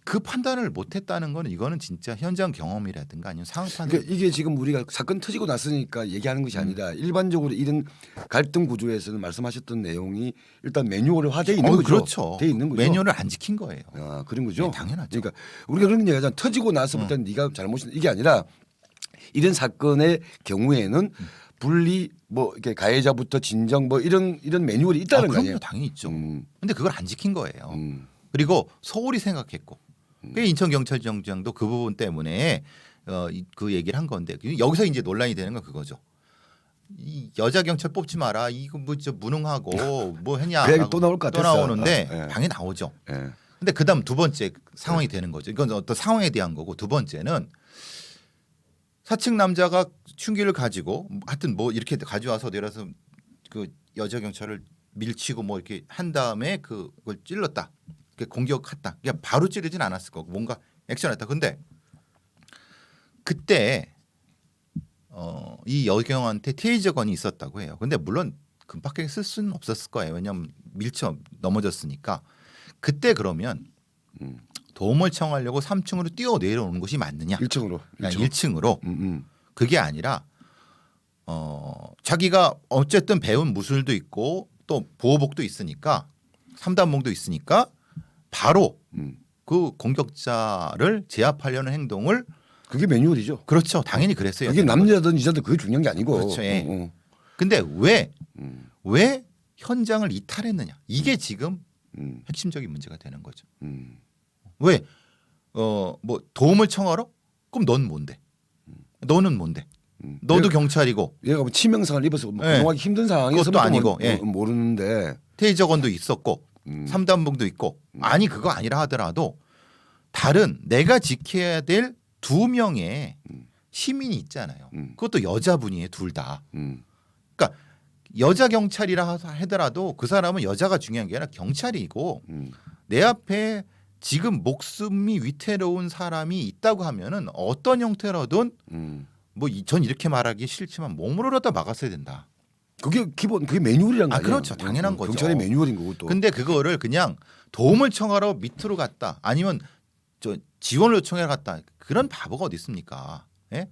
그 판단을 못했다는 거는 이거는 진짜 현장 경험이라든가 아니면 상황 판단. 그러니까 이게 지금 우리가 사건 터지고 났으니까 얘기하는 것이 아니라 일반적으로 이런 갈등 구조에서는 말씀하셨던 내용이 일단 매뉴얼화돼 있는 거죠. 그렇죠. 돼 있는 거죠. 매뉴얼을 안 지킨 거예요. 아, 그런 거죠. 네, 당연하죠. 그러니까 우리가 그런 얘기하잖아. 터지고 나서부터 네가 잘못이 이게 아니라 이런 사건의 경우에는 분리 뭐 이렇게 가해자부터 진정 뭐 이런 매뉴얼이 있다는 거 그럼요, 아니에요. 당연히 있죠. 근데 그걸 안 지킨 거예요. 음. 그리고 소홀히 생각했고 인천경찰청장도 그 부분 때문에 그 얘기를 한 건데 여기서 이제 논란이 되는 건 그거죠. 이 여자 경찰 뽑지 마라. 이거 뭐 저 무능하고 뭐 했냐. 그 얘기 또 나올 것 또 같았어요. 나오는데 예. 당연히 나오죠. 예. 근데 그다음 두 번째 상황이 되는 거죠. 이건 어떤 상황에 대한 거고 두 번째는 사칭 남자가 흉기를 가지고 하여튼 뭐 이렇게 가져와서 내려서 그 여자 경찰을 밀치고 뭐 이렇게 한 다음에 그걸 찔렀다. 공격했다. 그냥 바로 찌르진 않았을 거고 뭔가 액션했다. 근데 그때 이 여경한테 테이저건이 있었다고 해요. 근데 물론 금박하게 쓸 수는 없었을 거예요. 왜냐하면 밀쳐 넘어졌으니까. 그때 그러면 도움을 청하려고 3층으로 뛰어 내려오는 것이 맞느냐? 1층으로. 1층으로. 그게 아니라 자기가 어쨌든 배운 무술도 있고 또 보호복도 있으니까 3단봉도 있으니까 바로 그 공격자를 제압하려는 행동을 그게 매뉴얼이죠. 그렇죠. 당연히 그랬어요. 그게 남자든 여자든 그게 중요한 게 아니고. 그렇죠. 예. 근데 왜 현장을 이탈했느냐? 이게 지금 핵심적인 문제가 되는 거죠. 왜? 뭐 도움을 청하러? 그럼 넌 뭔데? 너는 뭔데? 너도 경찰이고 얘가 뭐 치명상을 입어서 뭐 예. 구동하기 힘든 상황에서 그것도 아니고, 예. 모르는데 테이저건도 있었고 3단봉도 있고 아니 그거 아니라 하더라도 다른 내가 지켜야 될 2명의 시민이 있잖아요. 그것도 여자분이에요. 둘 다. 그러니까 여자 경찰이라 하더라도 그 사람은 여자가 중요한 게 아니라 경찰이고 내 앞에 지금 목숨이 위태로운 사람이 있다고 하면은 어떤 형태로든 뭐 전 이렇게 말하기 싫지만 몸으로라도 막았어야 된다. 그게 기본 그게 매뉴얼이란 거 아니에요? 그렇죠. 당연한 거죠. 경찰의 매뉴얼인 거고 또. 근데 그거를 그냥 도움을 청하러 밑으로 갔다. 아니면 저 지원을 요청해 갔다. 그런 바보가 어디 있습니까? 예?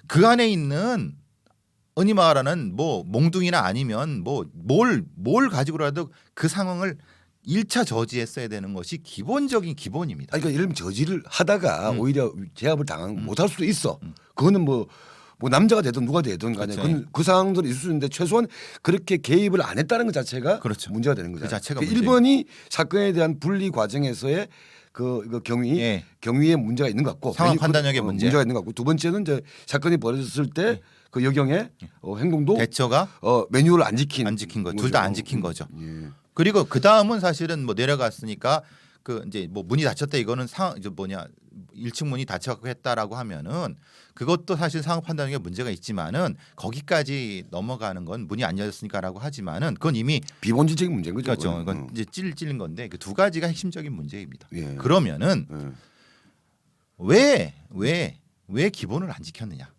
그 안에 있는 흔히 말하는 뭐 몽둥이나 아니면 뭐 뭘 가지고라도 그 상황을 1차 저지했어야 되는 것이 기본적인 기본입니다. 아니, 그러니까 이런 저지를 하다가 오히려 제압을 못할 수도 있어. 그거는 뭐 남자가 되든 누가 되든 간에 그렇죠. 그 상황들이 있을 수 있는데 최소한 그렇게 개입을 안 했다는 것 자체가 그렇죠. 문제가 되는 거죠. 그 자체가 그러니까 1번이 사건에 대한 분리 과정에서의 그 경위 예. 경위에 문제가 있는 것 같고 상황 판단력에 문제가 있는 것 같고 두 번째는 이제 사건이 벌어졌을 때 그 여경의 행동도 대처가 매뉴얼을 안 지킨 거. 둘 다 안 지킨 거죠. 예. 그리고 그 다음은 사실은 뭐 내려갔으니까 그 이제 뭐 문이 닫혔다 이거는 이제 1층 문이 닫혀갖고 했다라고 하면은 그것도 사실 상황 판단력에 문제가 있지만은 거기까지 넘어가는 건 문이 안 열렸으니까라고 하지만은 그건 이미 비본질적인 문제인 거죠. 그렇죠. 그건. 이건 이제 찔린 건데 그 두 가지가 핵심적인 문제입니다. 예. 그러면은 왜 기본을 안 지켰느냐?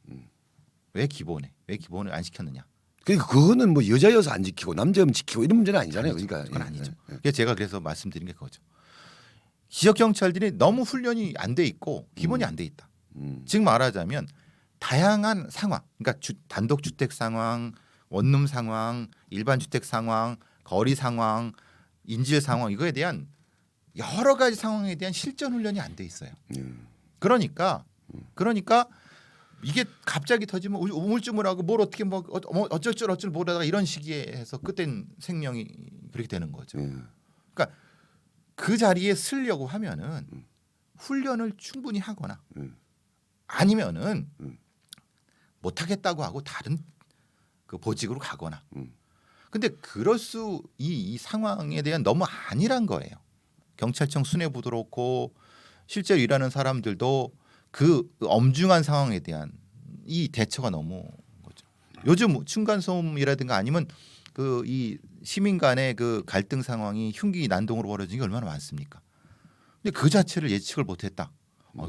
왜 기본을 안 지켰느냐? 그러니까 그거는 뭐 여자여서 안 지키고 남자여서 지키고 이런 문제는 아니잖아요. 그러니까 그건 아니죠. 예. 그래서 제가 그래서 말씀드린 게 그거죠. 지역 경찰들이 너무 훈련이 안 돼 있고 기본이 안 돼 있다. 즉 말하자면 다양한 상황, 그러니까 단독 주택 상황, 원룸 상황, 일반 주택 상황, 거리 상황, 인질 상황 이거에 대한 여러 가지 상황에 대한 실전 훈련이 안 돼 있어요. 그러니까 이게 갑자기 터지면 우물쭈물하고 뭘 어떻게 뭐 어쩔 줄 모르다가 이런 시기에 해서 끝된 생명이 그렇게 되는 거죠. 그러니까 그 자리에 쓰려고 하면은 훈련을 충분히 하거나 아니면은 못하겠다고 하고 다른 그 보직으로 가거나. 근데 그럴 수 이 상황에 대한 너무 안일한 거예요. 경찰청 수뇌부도 그렇고 실제로 일하는 사람들도 그 엄중한 상황에 대한 이 대처가 너무 거죠. 요즘 층간 소음이라든가 아니면 그 이 시민 간의 그 갈등 상황이 흉기 난동으로 벌어지는 게 얼마나 많습니까? 근데 그 자체를 예측을 못했다.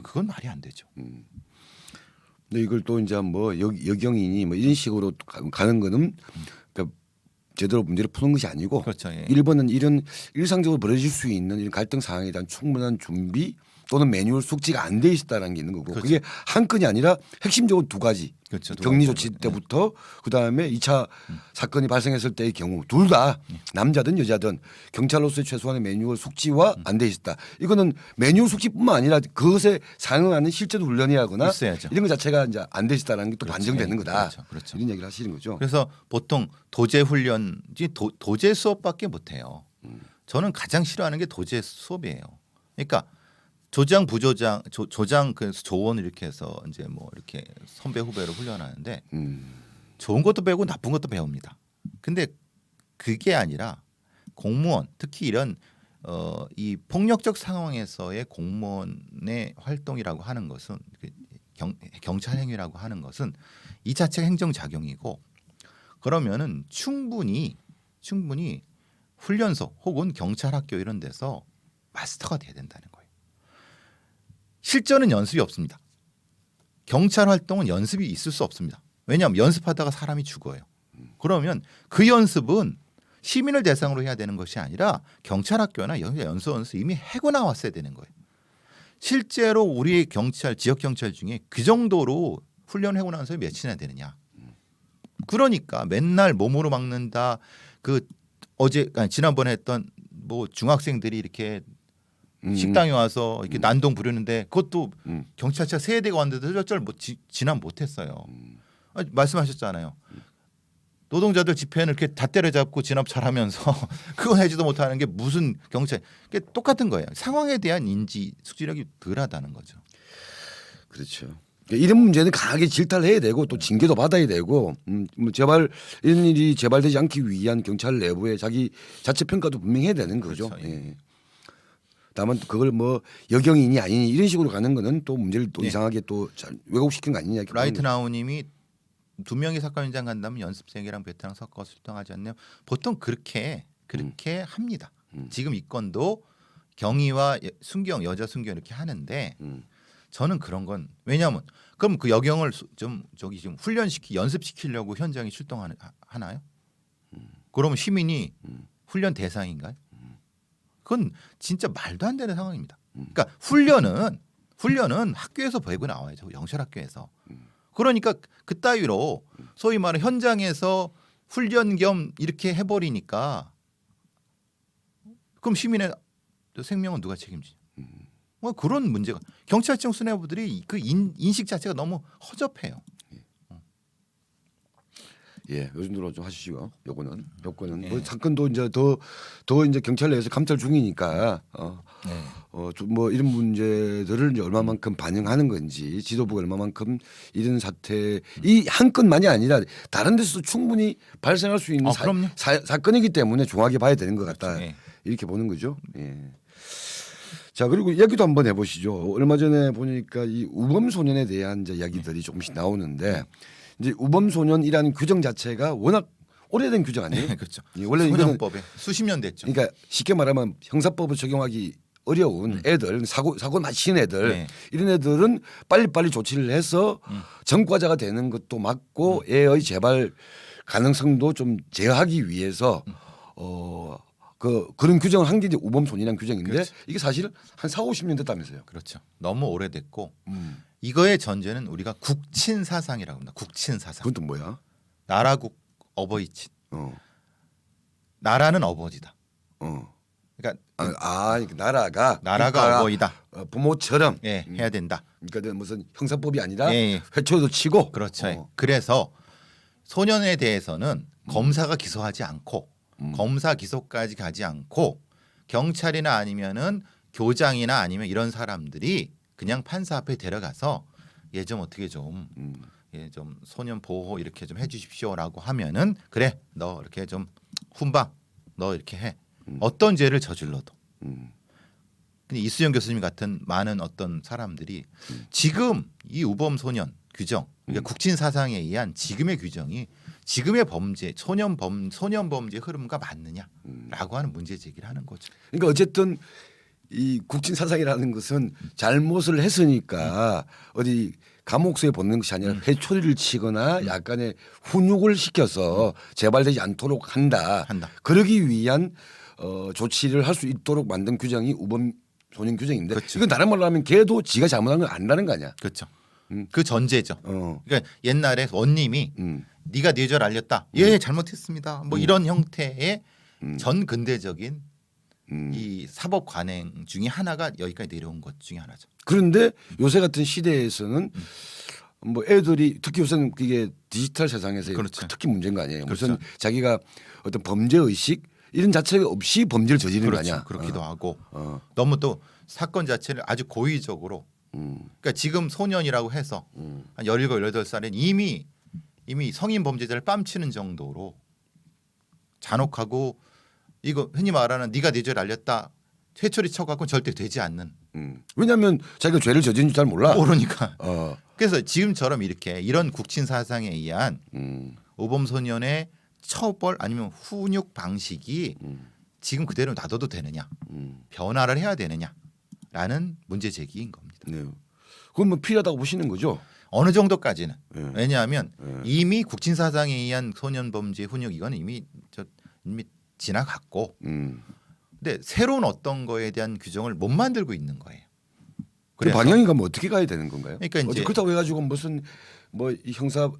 그건 말이 안 되죠. 근데 이걸 또 이제 뭐 여경이니 뭐 이런 식으로 가는 거는 그러니까 제대로 문제를 푸는 것이 아니고 그렇죠. 예. 1번은 이런 일상적으로 벌어질 수 있는 이런 갈등 상황에 대한 충분한 준비 또는 매뉴얼 숙지가 안 돼 있다는 게 있는 거고 그렇죠. 그게 한 건이 아니라 핵심적으로 두 가지. 그렇죠. 두 격리 가지. 조치 때부터 그다음에 2차 사건이 발생했을 때의 경우 둘 다 남자든 여자든 경찰로서의 최소한의 매뉴얼 숙지와 안 돼 있었다. 이거는 매뉴얼 숙지뿐만 아니라 그것에 상응하는 실제로 훈련이 하거나 있어야죠. 이런 것 자체가 이제 안 돼 있다는 게 또 그렇죠. 반증되는 거다. 그렇죠. 이런 얘기를 하시는 거죠. 그래서 보통 도제 훈련, 도제 수업밖에 못 해요. 저는 가장 싫어하는 게 도제 수업이에요. 그러니까 조장 부조장 조장 그 조원을 이렇게 해서 이제 뭐 이렇게 선배 후배로 훈련하는데 좋은 것도 배우고 나쁜 것도 배웁니다. 근데 그게 아니라 공무원 특히 이런 이 폭력적 상황에서의 공무원의 활동이라고 하는 것은 경찰 행위라고 하는 것은 이 자체가 행정 작용이고 그러면은 충분히 훈련소 혹은 경찰 학교 이런 데서 마스터가 돼야 된다는 거예요. 실전은 연습이 없습니다. 경찰 활동은 연습이 있을 수 없습니다. 왜냐하면 연습하다가 사람이 죽어요. 그러면 그 연습은 시민을 대상으로 해야 되는 것이 아니라 경찰 학교나 연수원에서 이미 해고 나왔어야 되는 거예요. 실제로 우리 경찰 지역 경찰 중에 그 정도로 훈련하고 나서 몇이나 되느냐. 그러니까 맨날 몸으로 막는다. 지난번에 했던 뭐 중학생들이 이렇게 식당에 와서 이렇게 난동 부르는데 그것도 경찰차 세 대가 왔는데도 어쩔 진압 못했어요. 말씀하셨잖아요. 노동자들 집회는 이렇게 다 때려잡고 진압 잘하면서 그거 하지도 못하는 게 무슨 경찰? 그게 똑같은 거예요. 상황에 대한 인지 숙지력이 덜하다는 거죠. 그렇죠. 이런 문제는 강하게 질타를 해야 되고 또 징계도 받아야 되고 뭐 제발 이런 일이 재발되지 않기 위한 경찰 내부의 자기 자체 평가도 분명히 해야 되는 거죠. 그렇죠. 예. 다만 그걸 뭐 여경이니 아니니 이런 식으로 가는 거는 또 문제를 또 이상하게 또 잘 왜곡시킨 거 아니냐. 라이트 나우님이 2명이 사건 현장 간다면 연습생이랑 베테랑 섞어서 출동하지 않나요? 보통 그렇게 합니다. 지금 이 건도 경위와 순경 여자 순경 이렇게 하는데 저는 그런 건 왜냐하면 그럼 그 여경을 좀 저기 지금 연습시키려고 현장에 출동하나요? 그러면 시민이 훈련 대상인가요? 그건 진짜 말도 안 되는 상황입니다. 그러니까 훈련은 학교에서 배우고 나와야죠. 경찰학교에서. 그러니까 그따위로 소위 말하는 현장에서 훈련 겸 이렇게 해버리니까 그럼 시민의 생명은 누가 책임지냐? 뭐 그런 문제가 경찰청 수뇌부들이 그 인식 자체가 너무 허접해요. 예, 요즘 들어 좀 하시죠. 요거는 예. 뭐 사건도 이제 더 이제 경찰 내에서 감찰 중이니까 좀 뭐 이런 문제들을 이제 얼마만큼 반영하는 건지 지도부가 얼마만큼 이런 사태 이 한 건만이 아니라 다른 데서도 충분히 발생할 수 있는 그럼요. 사건이기 때문에 중하게 봐야 되는 것 같다. 그렇죠. 예. 이렇게 보는 거죠. 예. 자 그리고 얘기도 한번 해보시죠. 얼마 전에 보니까 이 우범 소년에 대한 이제 이야기들이 조금씩 나오는데 이제 우범 소년이라는 규정 자체가 워낙 오래된 규정 아니에요? 네, 그렇죠. 원래 이거는 소년법에 수십 년 됐죠. 그러니까 쉽게 말하면 형사법을 적용하기 어려운 애들 사고 마친 애들 네. 이런 애들은 빨리빨리 조치를 해서 전과자가 되는 것도 막고 애의 재발 가능성도 좀 제어하기 위해서 그런 규정을 한 게 이제 우범소년이라는 규정인데 그렇죠. 이게 사실 한 40, 50년 됐다면서요. 그렇죠. 너무 오래됐고 이거의 전제는 우리가 국친 사상이라고 합니다. 국친 사상. 그건 또 뭐야? 나라국 어버이친. 어. 나라는 어버지다. 그러니까 나라가 나라가 어버이다. 부모처럼 예, 해야 된다. 그러니까 무슨 형사법이 아니라 예. 회초도 치고 그렇죠. 그래서 소년에 대해서는 검사가 기소하지 않고 검사 기소까지 가지 않고 경찰이나 아니면은 교장이나 아니면 이런 사람들이 그냥 판사 앞에 데려가서 얘 좀 어떻게 좀 소년 보호 이렇게 좀 해주십시오라고 하면은 그래 너 이렇게 좀 훈방 너 이렇게 해 어떤 죄를 저질러도 근데 이수영 교수님 같은 많은 어떤 사람들이 지금 이 우범 소년 규정 그러니까 국진 사상에 의한 지금의 규정이 지금의 범죄 소년 범죄 흐름과 맞느냐라고 하는 문제 제기를 하는 거죠. 그러니까 어쨌든 이 국진 사상이라는 것은 잘못을 했으니까 어디 감옥수에 보내는 것이 아니라 회초리를 치거나 약간의 훈육을 시켜서 재발되지 않도록 한다. 그러기 위한 조치를 할 수 있도록 만든 규정이 우범 소년 규정인데 그렇죠. 이건 다른 말로 하면 걔도 지가 잘못한 걸 안다는 거 아니야. 그렇죠. 그 전제죠. 그러니까 옛날에 원님이 네가 네 죄를 알렸다. 예 잘못했습니다. 뭐 이런 형태의 전 근대적인 이 사법 관행 중에 하나가 여기까지 내려온 것 중에 하나죠. 그런데 요새 같은 시대에서는 뭐 애들이 특히 요새는 그게 디지털 세상에서 그렇죠. 특히 문제인 거 아니에요. 그렇죠. 우선 자기가 어떤 범죄 의식 이런 자체가 없이 범죄를 저지르는 그렇죠. 거 아니야. 그렇기도 하고 너무 또 사건 자체를 아주 고의적으로 그러니까 지금 소년이라고 해서 한 17, 18살엔 이미 성인 범죄자를 뺨치는 정도로 잔혹하고 이거 흔히 말하는 네가 네 죄를 알렸다 회초리 쳐갖고 절대 되지 않는 왜냐하면 자기가 죄를 저지른 줄 잘 몰라. 모르니까 그래서 지금처럼 이렇게 이런 국친 사상에 의한 우범 소년의 처벌 아니면 훈육 방식이 지금 그대로 놔둬도 되느냐 변화를 해야 되느냐라는 문제 제기인 겁니다. 네. 그건 뭐 필요하다고 보시는 거죠. 어느 정도까지는 네. 왜냐하면 이미 국친 사상에 의한 소년 범죄 훈육 이거는 이미 지나갔고 근데 새로운 어떤 거에 대한 규정을 못 만들고 있는 거예요. 그 방향이 가면 어떻게 가야 되는 건가요? 그러니까 이제 그렇다고 해가지고 무슨 뭐 이 형사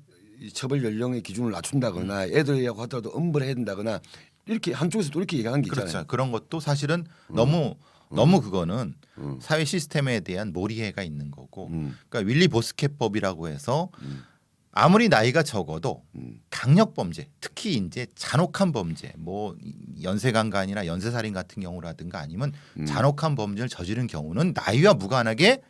처벌 연령의 기준을 낮춘다거나 애들이라고 하더라도 엄벌해야 된다거나 이렇게 한쪽에서 또 이렇게 얘기하는 게 있잖아요. 그렇죠. 그런 것도 사실은 너무 그거는 사회 시스템에 대한 몰이해가 있는 거고 그러니까 윌리 보스켓법이라고 해서 아무리 나이가 적어도 강력 범죄 특히 이제 잔혹한 범죄 뭐 연쇄강간이나 연쇄살인 같은 경우라든가 아니면 잔혹한 범죄를 저지른 경우는 나이와 무관하게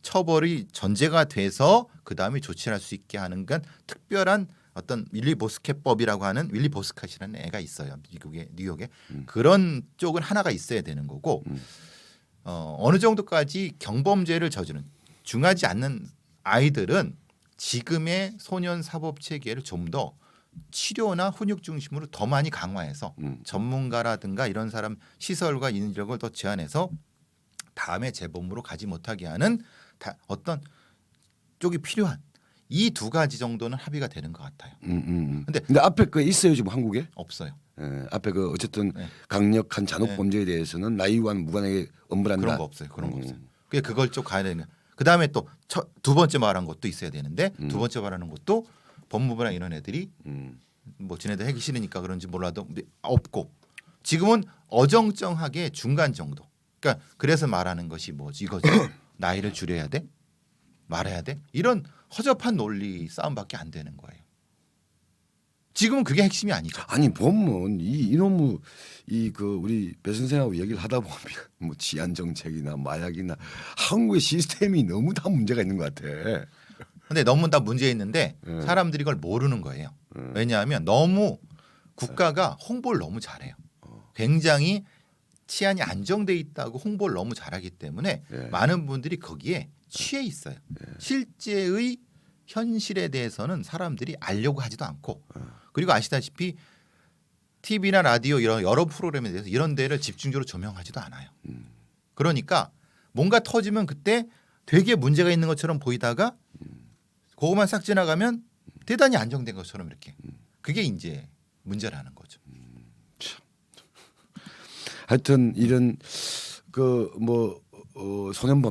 처벌이 전제가 돼서 그다음에 조치를 할 수 있게 하는 건 특별한 어떤 윌리 보스켓법이라고 하는 윌리 보스캇이라는 애가 있어요. 미국의 뉴욕에 그런 쪽은 하나가 있어야 되는 거고 어느 정도까지 경범죄를 저지른 중하지 않는 아이들은 지금의 소년 사법 체계를 좀 더 치료나 훈육 중심으로 더 많이 강화해서 전문가라든가 이런 사람 시설과 인력을 더 제한해서 다음에 재범으로 가지 못하게 하는 어떤 쪽이 필요한 이 두 가지 정도는 합의가 되는 것 같아요. 근데 앞에 그 있어요 지금 한국에? 없어요. 예, 앞에 그 어쨌든 네. 강력한 잔혹 범죄에 대해서는 나이와 무관하게 엄벌한다. 그런 거 없어요. 그런 거 없어요. 그걸 쪽 가야 되는. 그 다음에 또 두 번째 말한 것도 있어야 되는데 두 번째 말하는 것도 법무부나 이런 애들이 뭐 지네들 하기 싫으니까 그런지 몰라도 없고 지금은 어정쩡하게 중간 정도. 그러니까 그래서 말하는 것이 뭐지 이거죠. 나이를 줄여야 돼, 말해야 돼 이런 허접한 논리 싸움밖에 안 되는 거예요. 지금은 그게 핵심이 아니죠. 아니 보면 이놈의 그 우리 배 선생하고 얘기를 하다 보면 뭐 치안 정책이나 마약이나 한국의 시스템이 너무 다 문제가 있는 것 같아. 근데 너무 다 문제 있는데 사람들이 그걸 모르는 거예요. 왜냐하면 너무 국가가 홍보를 너무 잘해요. 굉장히 치안이 안정돼 있다고 홍보를 너무 잘하기 때문에 많은 분들이 거기에 취해 있어요. 실제의 현실에 대해서는 사람들이 알려고 하지도 않고 그리고 아시다시피 TV나 라디오 이런 여러 프로그램에 대해서 이런 데를 집중적으로 조명하지도 않아요. 그러니까 뭔가 터지면 그때 되게 문제가 있는 것처럼 보이다가 그것만 싹 지나가면 대단히 안정된 것처럼 이렇게 그게 이제 문제라는 거죠. 하여튼 이런 그 뭐 소년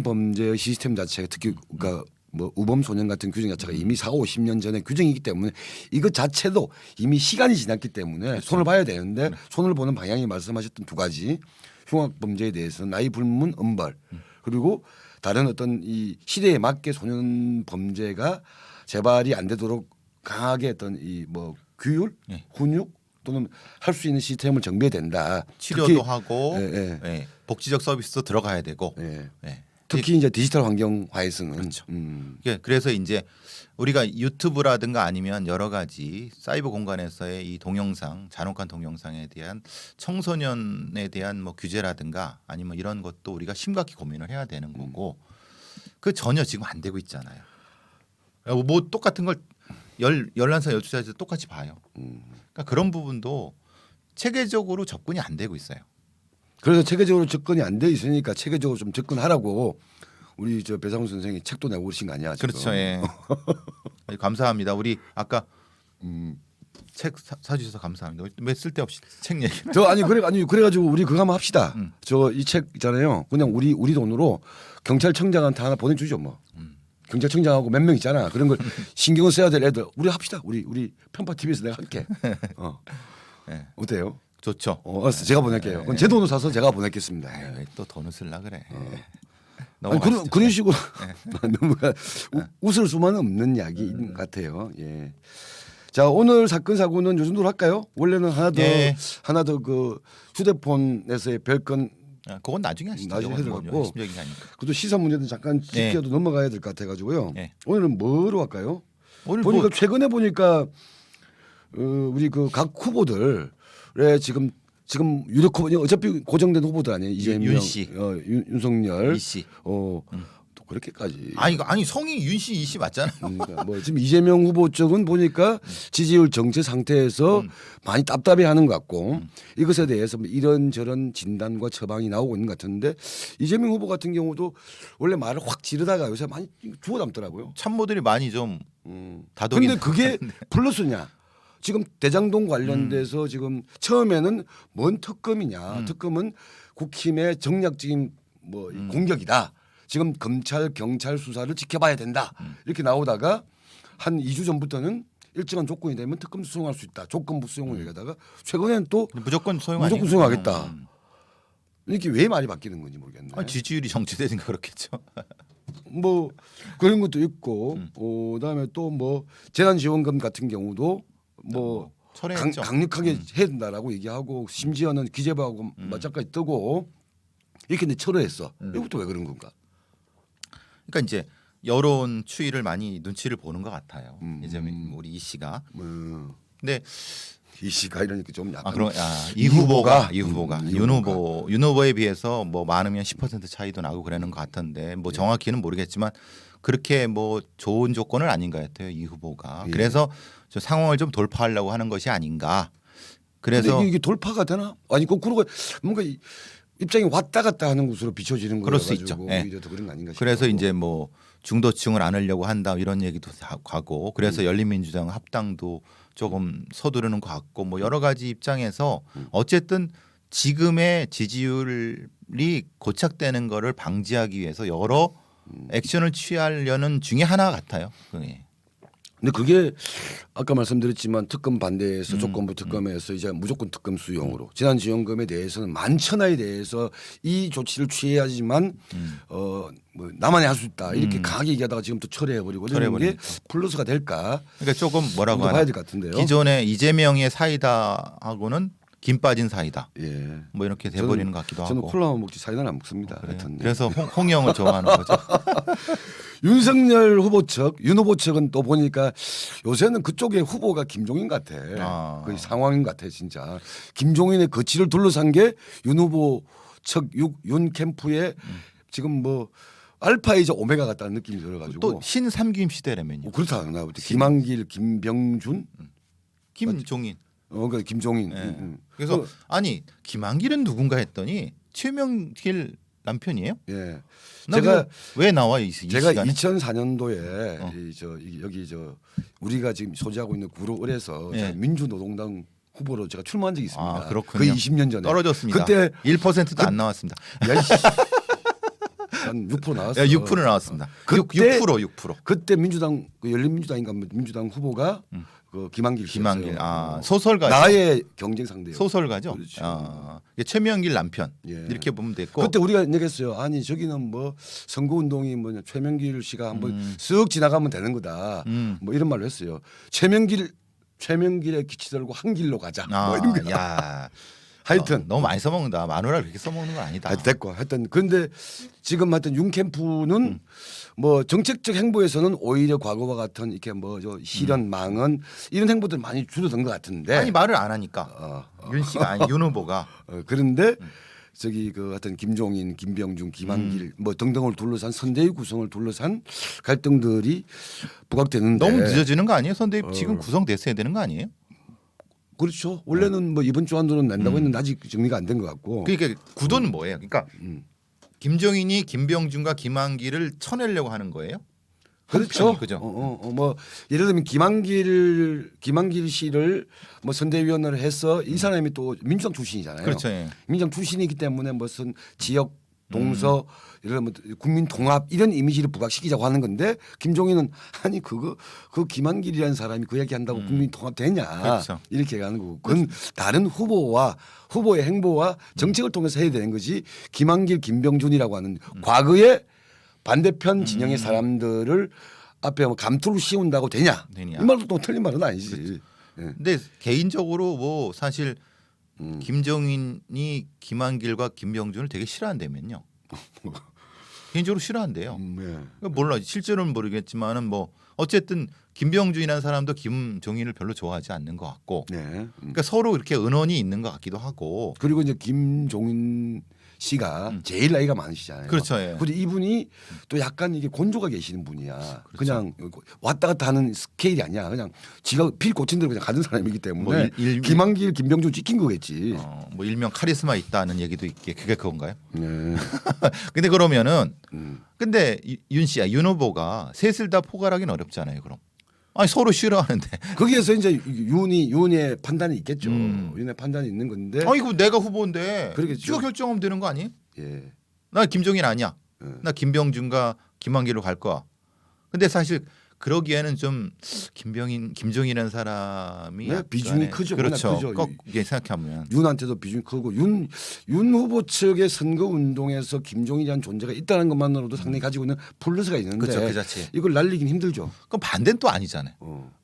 범죄의 시스템 자체가 특히 그러니까 뭐 우범 소년 같은 규정 자체가 이미 40, 50년 전의 규정이기 때문에 이것 자체도 이미 시간이 지났기 때문에 그렇죠. 손을 봐야 되는데 손을 보는 방향이 말씀하셨던 두 가지 흉악 범죄에 대해서 나이 불문 엄벌 그리고 다른 어떤 이 시대에 맞게 소년 범죄가 재발이 안 되도록 강하게 어떤 이 뭐 규율, 훈육 또는 할 수 있는 시스템을 정비해야 된다. 치료도 특히, 하고 예, 예. 예, 복지적 서비스도 들어가야 되고 예. 예. 특히 이제 디지털 환경화에서는 그렇죠. 예, 그래서 이제 우리가 유튜브라든가 아니면 여러 가지 사이버 공간에서의 이 동영상, 잔혹한 동영상에 대한 청소년에 대한 뭐 규제라든가 아니면 이런 것도 우리가 심각히 고민을 해야 되는 거고 그 전혀 지금 안 되고 있잖아요. 뭐 똑같은 걸 11살, 12살에서 똑같이 봐요. 그러니까 그런 부분도 체계적으로 접근이 안 되고 있어요. 그래서 체계적으로 접근이 안 돼 있으니까 체계적으로 좀 접근하라고 우리 저 배상훈 선생이 책도 내고 그러신 거 아니야? 지금? 그렇죠. 예. 아주 감사합니다. 우리 아까 책 사주셔서 감사합니다. 왜 쓸데없이 책 얘기? 그래가지고 우리 그거 한번 합시다. 저 이 책 있잖아요. 그냥 우리 돈으로 경찰청장한테 하나 보내주죠 뭐. 경찰청장하고 몇 명 있잖아. 그런 걸 신경을 써야 될 애들 우리 합시다. 우리 편파 TV에서 내가 할게. 네. 어때요? 좋죠. 알았어. 제가 보낼게요. 그건 제 돈으로 사서 제가 보내겠습니다. 왜 또 돈을 쓸라 그래? 아니, 그런 식으로 너무 웃을 수만은 없는 이야기인 것 같아요. 예. 자 오늘 사건 사고는 요 정도로 할까요? 원래는 하나 더 그 휴대폰에서의 별건 그건 나중에 하시죠. 나중에 해도 갖고 심적인 하니까. 그것도 시사 문제는 잠깐 짚어도 넘어가야 될 것 같아가지고요. 네. 오늘은 뭐로 할까요? 오늘 보니까 뭐 최근에 보니까 우리 그 각 후보들의 지금 유력 후보 어차피 고정된 후보들 아니에요? 이재명, 윤 씨. 윤석열, 이 씨. 또 그렇게까지. 아니 성이 윤 씨, 이 씨 맞잖아요. 그러니까 뭐 지금 이재명 후보 쪽은 보니까 지지율 정체 상태에서 많이 답답해하는 것 같고 이것에 대해서 뭐 이런저런 진단과 처방이 나오고 있는 것 같은데 이재명 후보 같은 경우도 원래 말을 확 지르다가 요새 많이 주워 담더라고요. 참모들이 많이 좀 다독이. 근데 그게 플러스냐? 지금 대장동 관련돼서 지금 처음에는 뭔 특검이냐? 특검은 국힘의 정략적인 뭐 공격이다. 지금 검찰 경찰 수사를 지켜봐야 된다. 이렇게 나오다가 한 2주 전부터는 일정한 조건이 되면 특검 수용할 수 있다. 조건부 수용을 얘기하다가 최근에는 또 무조건 수용하겠다. 이렇게 왜 말이 바뀌는 건지 모르겠네. 지지율이 정치되니까 그렇겠죠. 뭐 그런 것도 있고 그다음에 또 뭐 재난지원금 같은 경우도 뭐 철회했죠. 강력하게 해야 된다라고 얘기하고 심지어는 기재부하고 맞짱까지 뜨고 이렇게 이제 철회했어. 이것도 왜 그런 건가? 그러니까 이제 여론 추이를 많이 눈치를 보는 것 같아요. 이제 우리 이 씨가. 근데 이 씨가 이러니까 좀 약간 이 후보가 윤 후보에 비해서 뭐 많으면 10% 차이도 나고 그러는 것 같은데 뭐 정확히는 모르겠지만 그렇게 뭐 좋은 조건은 아닌 것 같아요. 이 후보가. 그래서 저 상황을 좀 돌파하려고 하는 것이 아닌가. 그래서 이게 돌파가 되나? 아니 거꾸로 뭔가 입장이 왔다 갔다 하는 것으로 비춰지는 거라 그럴 수 있죠. 오히려 더 그런 거 아닌가 싶어요. 그래서 이제 뭐 중도층을 안으려고 한다 이런 얘기도 가고 그래서 열린민주당 합당도 조금 서두르는 것 같고 뭐 여러 가지 입장에서 어쨌든 지금의 지지율이 고착되는 거를 방지하기 위해서 여러 액션을 취하려는 중에 하나 같아요. 근데 그게 아까 말씀드렸지만 특검 반대에서 조건부 특검에서 이제 무조건 특검 수용으로 재난지원금에 대해서는 만천하에 대해서 이 조치를 취해야지만 뭐 나만이 할 수 있다 이렇게 강하게 얘기하다가 지금 또 철회해버리고 이런 게 플러스가 될까? 그러니까 조금 뭐라고 봐야 될 것 같은데요. 기존의 이재명의 사이다하고는 김 빠진 사이다. 예. 뭐 이렇게 돼버리는 것 같기도 저는 하고. 콜라만 먹지 사이다는 안 먹습니다. 하여튼. 그래서 홍영을 좋아하는 거죠. 윤석열 후보 측, 윤 후보 측은 또 보니까 요새는 그쪽에 후보가 김종인 같아. 그 상황인 것 같아 진짜. 김종인의 거취를 둘러싼 게 윤 후보 측 윤 캠프에 지금 뭐 알파이자 오메가 같다는 느낌이 들어가지고. 또 신삼김 시대라면요. 그렇다. 나 김한길, 김병준, 김종인. 그러니까 김종인. 네. 그래서 아니 김한길은 누군가 했더니 최명길 남편이에요? 예. 제가 왜 나와 이 제가 시간에? 2004년도에 여기 우리가 지금 소지하고 있는 구로을에서 민주노동당 후보로 제가 출마한 적이 있습니다. 그렇군요. 거의 20년 전에 떨어졌습니다. 그때 1%도 안 나왔습니다. 한 6% 나왔어요. 6% 나왔습니다. 그때 6%. 그때 민주당 열린민주당인가 민주당 후보가 그 김한길 김한길 소설가 나의 경쟁 상대요. 소설가죠. 그렇죠. 최명길 남편 이렇게 보면 됐고 그때 우리가 얘기했어요. 아니 저기는 뭐 선거운동이 뭐냐 최명길 씨가 한번 쓱 지나가면 되는 거다. 뭐 이런 말을 했어요. 최명길 최명길의 기치 들고 한 길로 가자. 아, 뭐 이런 거. 야, 하여튼 너무 많이 써먹는다. 마누라를 그렇게 써먹는 건 아니다. 됐고 하여튼 근데 지금 하여튼 윤 캠프는 뭐 정책적 행보에서는 오히려 과거와 같은 이렇게 뭐 저 실현 망언 이런 행보들 많이 줄어든 것 같은데 아니 말을 안 하니까 윤 씨가 아니 윤 후보가 그런데 저기 그 하여튼 김종인, 김병준, 김한길 뭐 등등을 둘러싼 선대위 구성을 둘러싼 갈등들이 부각되는데 너무 늦어지는 거 아니에요? 선대위 지금 구성됐어야 되는 거 아니에요? 그렇죠. 원래는 뭐 이번 주 안으로 낸다고 했는데 아직 정리가 안 된 것 같고. 그러니까 구도는 뭐예요? 그러니까 김종인이 김병준과 김한길을 쳐내려고 하는 거예요? 그렇죠. 한편이, 그죠? 뭐 예를 들면 김한길 씨를 뭐 선대위원으로 해서 이 사람이 또 민주당 출신이잖아요. 그렇죠. 예. 민주당 출신이기 때문에 무슨 지역 동서 이런 뭐 국민 통합 이런 이미지를 부각시키자고 하는 건데 김종인은 아니 그 김한길이라는 사람이 그 얘기한다고 국민 통합 되냐 그렇죠. 이렇게 가는 거고 그건 다른 후보의 행보와 정책을 통해서 해야 되는 거지 김한길 김병준이라고 하는 과거의 반대편 진영의 사람들을 앞에 뭐 감투를 씌운다고 되냐 이 말도 또 틀린 말은 아니지. 예. 근데 개인적으로 뭐 사실 김종인이 김한길과 김병준을 되게 싫어한다면요. 개인적으로 싫어한대요. 예. 몰라 실제로는 모르겠지만은 뭐 어쨌든 김병준이라는 사람도 김종인을 별로 좋아하지 않는 것 같고. 네. 그러니까 서로 이렇게 은원이 있는 것 같기도 하고. 그리고 이제 김종인 씨가 제일 나이가 많으시잖아요. 그렇죠. 예. 그리고 이분이 또 약간 이게 곤조가 계시는 분이야. 그렇죠. 그냥 왔다 갔다 하는 스케일이 아니야. 그냥 지가 필 꽂힌 대로 그냥 가는 사람이기 때문에 뭐 김한길, 김병준 찍힌 거겠지. 뭐 일명 카리스마 있다는 얘기도 있게 그게 그건가요? 네. 근데 그러면은 근데 윤 씨야 윤 후보가 셋을 다 포괄하기는 어렵잖아요. 그럼 아니 서로 싫어하는데 거기에서 이제 윤의 판단이 있겠죠. 윤의 판단이 있는 건데. 이거 내가 후보인데 그러겠죠. 네가 결정하면 되는 거 아니에요? 예. 나 김종인 아니야. 나 김병준과 김한길로 갈 거야. 근데 사실 그러기에는 좀 김종인이라는 사람이 네, 비중이 크죠. 그렇죠. 크죠. 꼭 이게 생각하면 윤한테도 비중이 크고 윤 후보 측의 선거 운동에서 김종인이라는 존재가 있다는 것만으로도 상당히 가지고 있는 플러스가 있는데 그렇죠. 그 자체. 이걸 날리긴 힘들죠. 그럼 반대는 또 아니잖아요.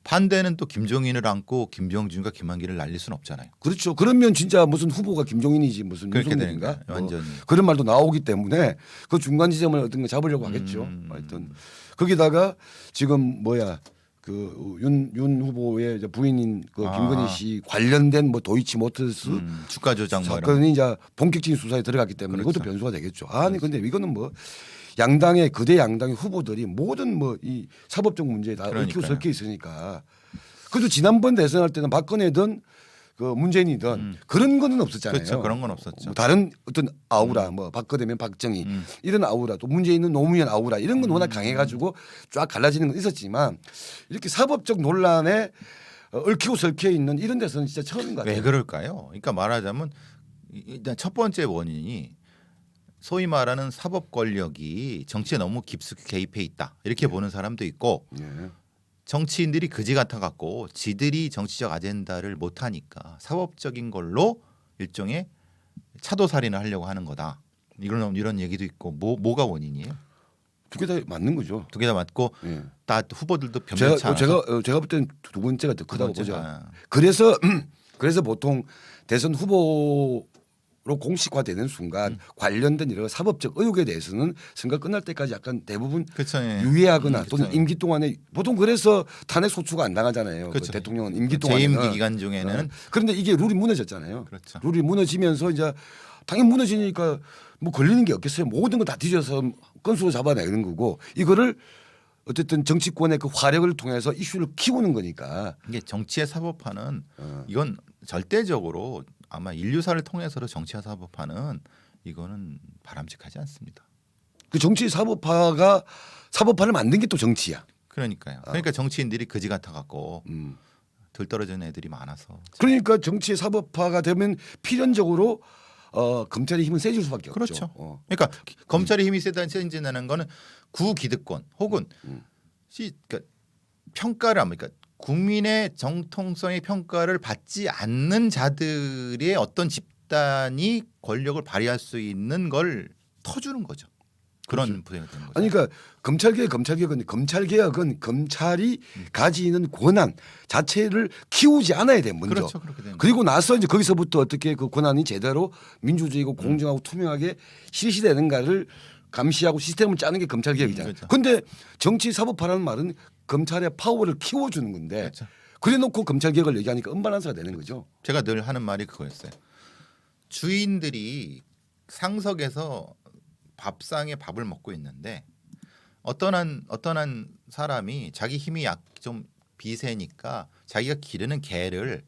반대는 또 김종인을 안고 김병준과 김한길을 날릴 수는 없잖아요. 그렇죠. 그러면 진짜 무슨 후보가 김종인이지 무슨 그렇게 윤석열인가? 되는 거예요. 완전히. 그런 말도 나오기 때문에 그 중간 지점을 어떤 거 잡으려고 하겠죠. 하여튼 거기다가 지금 뭐야 그 윤 후보의 이제 부인인 그 김건희 씨 관련된 뭐 도이치모터스 주가 조작 뭐 이런 사건이 이제 본격적인 수사에 들어갔기 때문에 그렇죠. 이것도 변수가 되겠죠. 아니 근데 이거는 뭐 양당의 거대 양당의 후보들이 모든 뭐 이 사법적 문제에 다 얽히고 설켜 있으니까. 그래도 지난번 대선할 때는 박근혜든 그 문재인이든 그런 거는 없었잖아요. 그렇죠. 그런 건 없었죠. 뭐 다른 어떤 아우라 뭐 박근혜면 박정희 이런 아우라 또 문재인은 노무현 아우라 이런 건 워낙 강해가지고 쫙 갈라지는 건 있었지만 이렇게 사법적 논란에 얽히고 설켜 있는 이런 데서는 진짜 처음인 것 같아요. 왜 그럴까요? 그러니까 말하자면 일단 첫 번째 원인이 소위 말하는 사법 권력이 정치에 너무 깊숙이 개입해 있다 이렇게 보는 사람도 있고 예. 정치인들이 그지 같아 갖고 지들이 정치적 아젠다를 못 하니까 사법적인 걸로 일종의 차도살인을 하려고 하는 거다. 이런 얘기도 있고 뭐가 원인이에요? 두 개 다 맞는 거죠. 두 개 다 맞고 예. 다 후보들도 변변치 않아서 제가 볼 때는 두 번째가 더 크다고 두 번째. 보죠. 그래서 보통 대선 후보로 공식화되는 순간 관련된 여러 사법적 의혹에 대해서는 선거 끝날 때까지 약간 대부분 그렇죠. 예. 유예하거나 그렇죠. 또는 임기 동안에 보통 그래서 탄핵 소추가 안 당하잖아요. 그렇죠. 그 대통령은 임기 동안에 재임기 기간 중에는 그런데 이게 룰이 무너졌잖아요. 그렇죠. 룰이 무너지면서 이제 당연히 무너지니까 뭐 걸리는 게 없겠어요. 모든 거 다 뒤져서 건수로 잡아내는 거고 이거를 어쨌든 정치권의 그 화력을 통해서 이슈를 키우는 거니까. 이게 정치의 사법화는 이건 절대적으로 아마 인류사를 통해서도 정치와 사법화는 이거는 바람직하지 않습니다. 그 정치 사법화를 만든 게 또 정치야. 그러니까요. 그러니까 정치인들이 그지 같아 갖고 들떨어지는 애들이 많아서. 그러니까 정치의 사법화가 되면 필연적으로 검찰의 힘은 세질 수밖에 없죠. 그렇죠. 그러니까 검찰의 힘이 세진다는 거는 구기득권 혹은 그러니까 평가를 그러니까 국민의 정통성의 평가를 받지 않는 자들의 어떤 집단이 권력을 발휘할 수 있는 걸 터주는 거죠. 그런 부분이 되는 거죠. 아니 그러니까 검찰개혁은 검찰이 가지는 권한 자체를 키우지 않아야 돼 먼저. 그렇죠. 그렇게 되는 그리고 나서 이제 거기서부터 어떻게 그 권한이 제대로 민주주의고 공정하고 투명하게 실시되는가를 감시하고 시스템을 짜는 게 검찰개혁이잖아요. 그렇죠. 근데 정치사법화라는 말은 검찰의 파워를 키워주는 건데 그렇죠. 그래놓고 검찰개혁을 얘기하니까 언밸런스가 되는 거죠. 제가 늘 하는 말이 그거였어요. 주인들이 상석에서 밥상에 밥을 먹고 있는데 어떤 한 사람이 자기 힘이 좀 비세니까 자기가 기르는 개를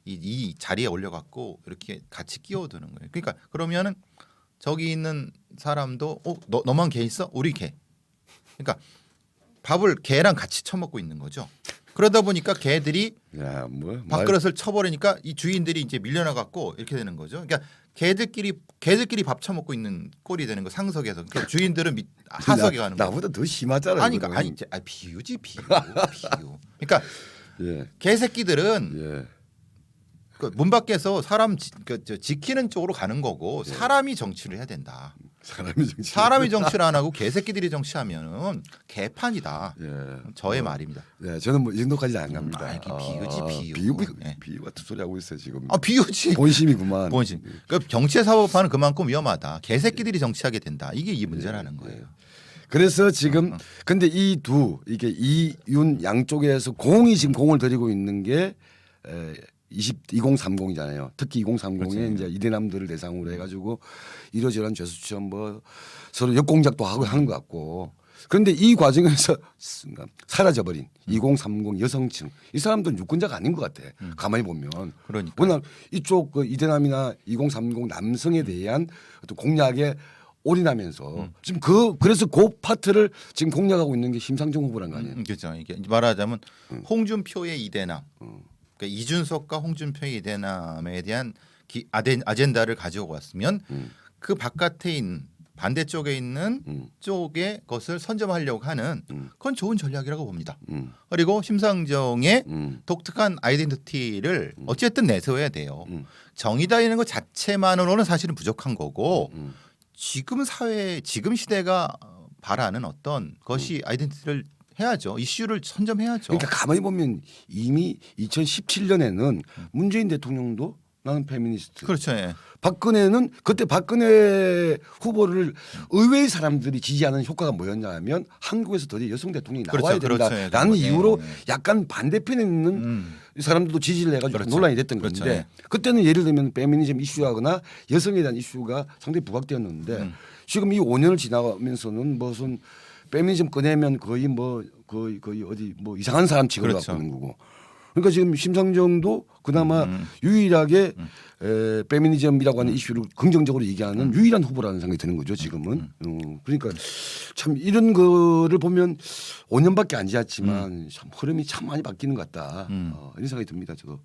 이 자리에 올려갖고 이렇게 같이 끼워두는 거예요. 그러니까 그러면은 저기 있는 사람도 너만 개 있어? 우리 개. 그러니까 밥을 개랑 같이 처먹고 있는 거죠. 그러다 보니까 개들이 야, 밥그릇을 쳐버리니까 이 주인들이 이제 밀려나 갖고 이렇게 되는 거죠. 그러니까 개들끼리 밥 처먹고 있는 꼴이 되는 거 상석에서. 그러니까 주인들은 하석에 가는 거. 나보다 더 심하잖아. 아니 그러니까 비유지 비유. 그러니까 예. 개새끼들은 예. 그 문 밖에서 사람 지키는 쪽으로 가는 거고 사람이 정치를 해야 된다. 사람이 정치를 안 하고 개새끼들이 정치하면은 개판이다. 예. 저의 말입니다. 네, 저는 뭐 이 정도까지는 안 갑니다. 이게 비유지 비유. 비유 같은 소리 하고 있어요 지금. 비유지. 본심이구만. 본심. 그러니까 정치의 사법화는 그만큼 위험하다. 개새끼들이 정치하게 된다. 이게 이 문제라는 거예요. 그래서 지금 근데 이게 이윤 양쪽에서 공이 지금 공을 들이고 있는 게 2030이잖아요. 특히 2030에 그렇죠. 이제 이대남들을 대상으로 해가지고 이러저러한 죄수처럼 뭐 서로 역공작도 하고 하는 것 같고. 그런데 이 과정에서 사라져버린 2030 여성층 이 사람들은 유권자가 아닌 것 같아. 가만히 보면. 그러니까. 워낙 이쪽 그 이대남이나 2030 남성에 대한 어떤 공약에 올인하면서 지금 그래서 그 파트를 지금 공략하고 있는 게 심상정 후보란 거 아니에요. 그렇죠. 이게 말하자면 홍준표의 이대남, 그러니까 이준석과 홍준표의 이대남에 대한 아젠다를 가지고 왔으면 그 바깥에 있는 반대쪽에 있는 쪽의 것을 선점하려고 하는 그건 좋은 전략이라고 봅니다. 그리고 심상정의 독특한 아이덴티티를 어쨌든 내세워야 돼요. 정의다 이런 것 자체만으로는 사실은 부족한 거고 지금 사회, 지금 시대가 바라는 어떤 것이 아이덴티티를 해야죠. 이슈를 선점해야죠. 그러니까 가만히 보면 이미 2017년에는 문재인 대통령도 나는 페미니스트. 그렇죠. 예. 박근혜는 그때 박근혜 후보를 의외의 사람들이 지지하는 효과가 뭐였냐면 한국에서 드디어 여성 대통령이 나와야 그렇죠. 된다라는 그렇죠. 이유로 예. 약간 반대편에 있는 사람들도 지지를 해가지고 그렇죠. 논란이 됐던 그렇죠. 건데 예. 그때는 예를 들면 페미니즘 이슈하거나 여성에 대한 이슈가 상당히 부각되었는데 지금 이 5년을 지나가면서는 무슨 페미니즘 꺼내면 거의 어디 뭐 이상한 사람 취급을 그렇죠. 받고 있는 거고. 그러니까 지금 심상정도 그나마 유일하게 페미니즘이라고 하는 이슈를 긍정적으로 얘기하는 유일한 후보라는 생각이 드는 거죠 지금은. 그러니까 참 이런 거를 보면 5년밖에 안 지났지만 참 흐름이 참 많이 바뀌는 것 같다. 이런 생각이 듭니다 저도.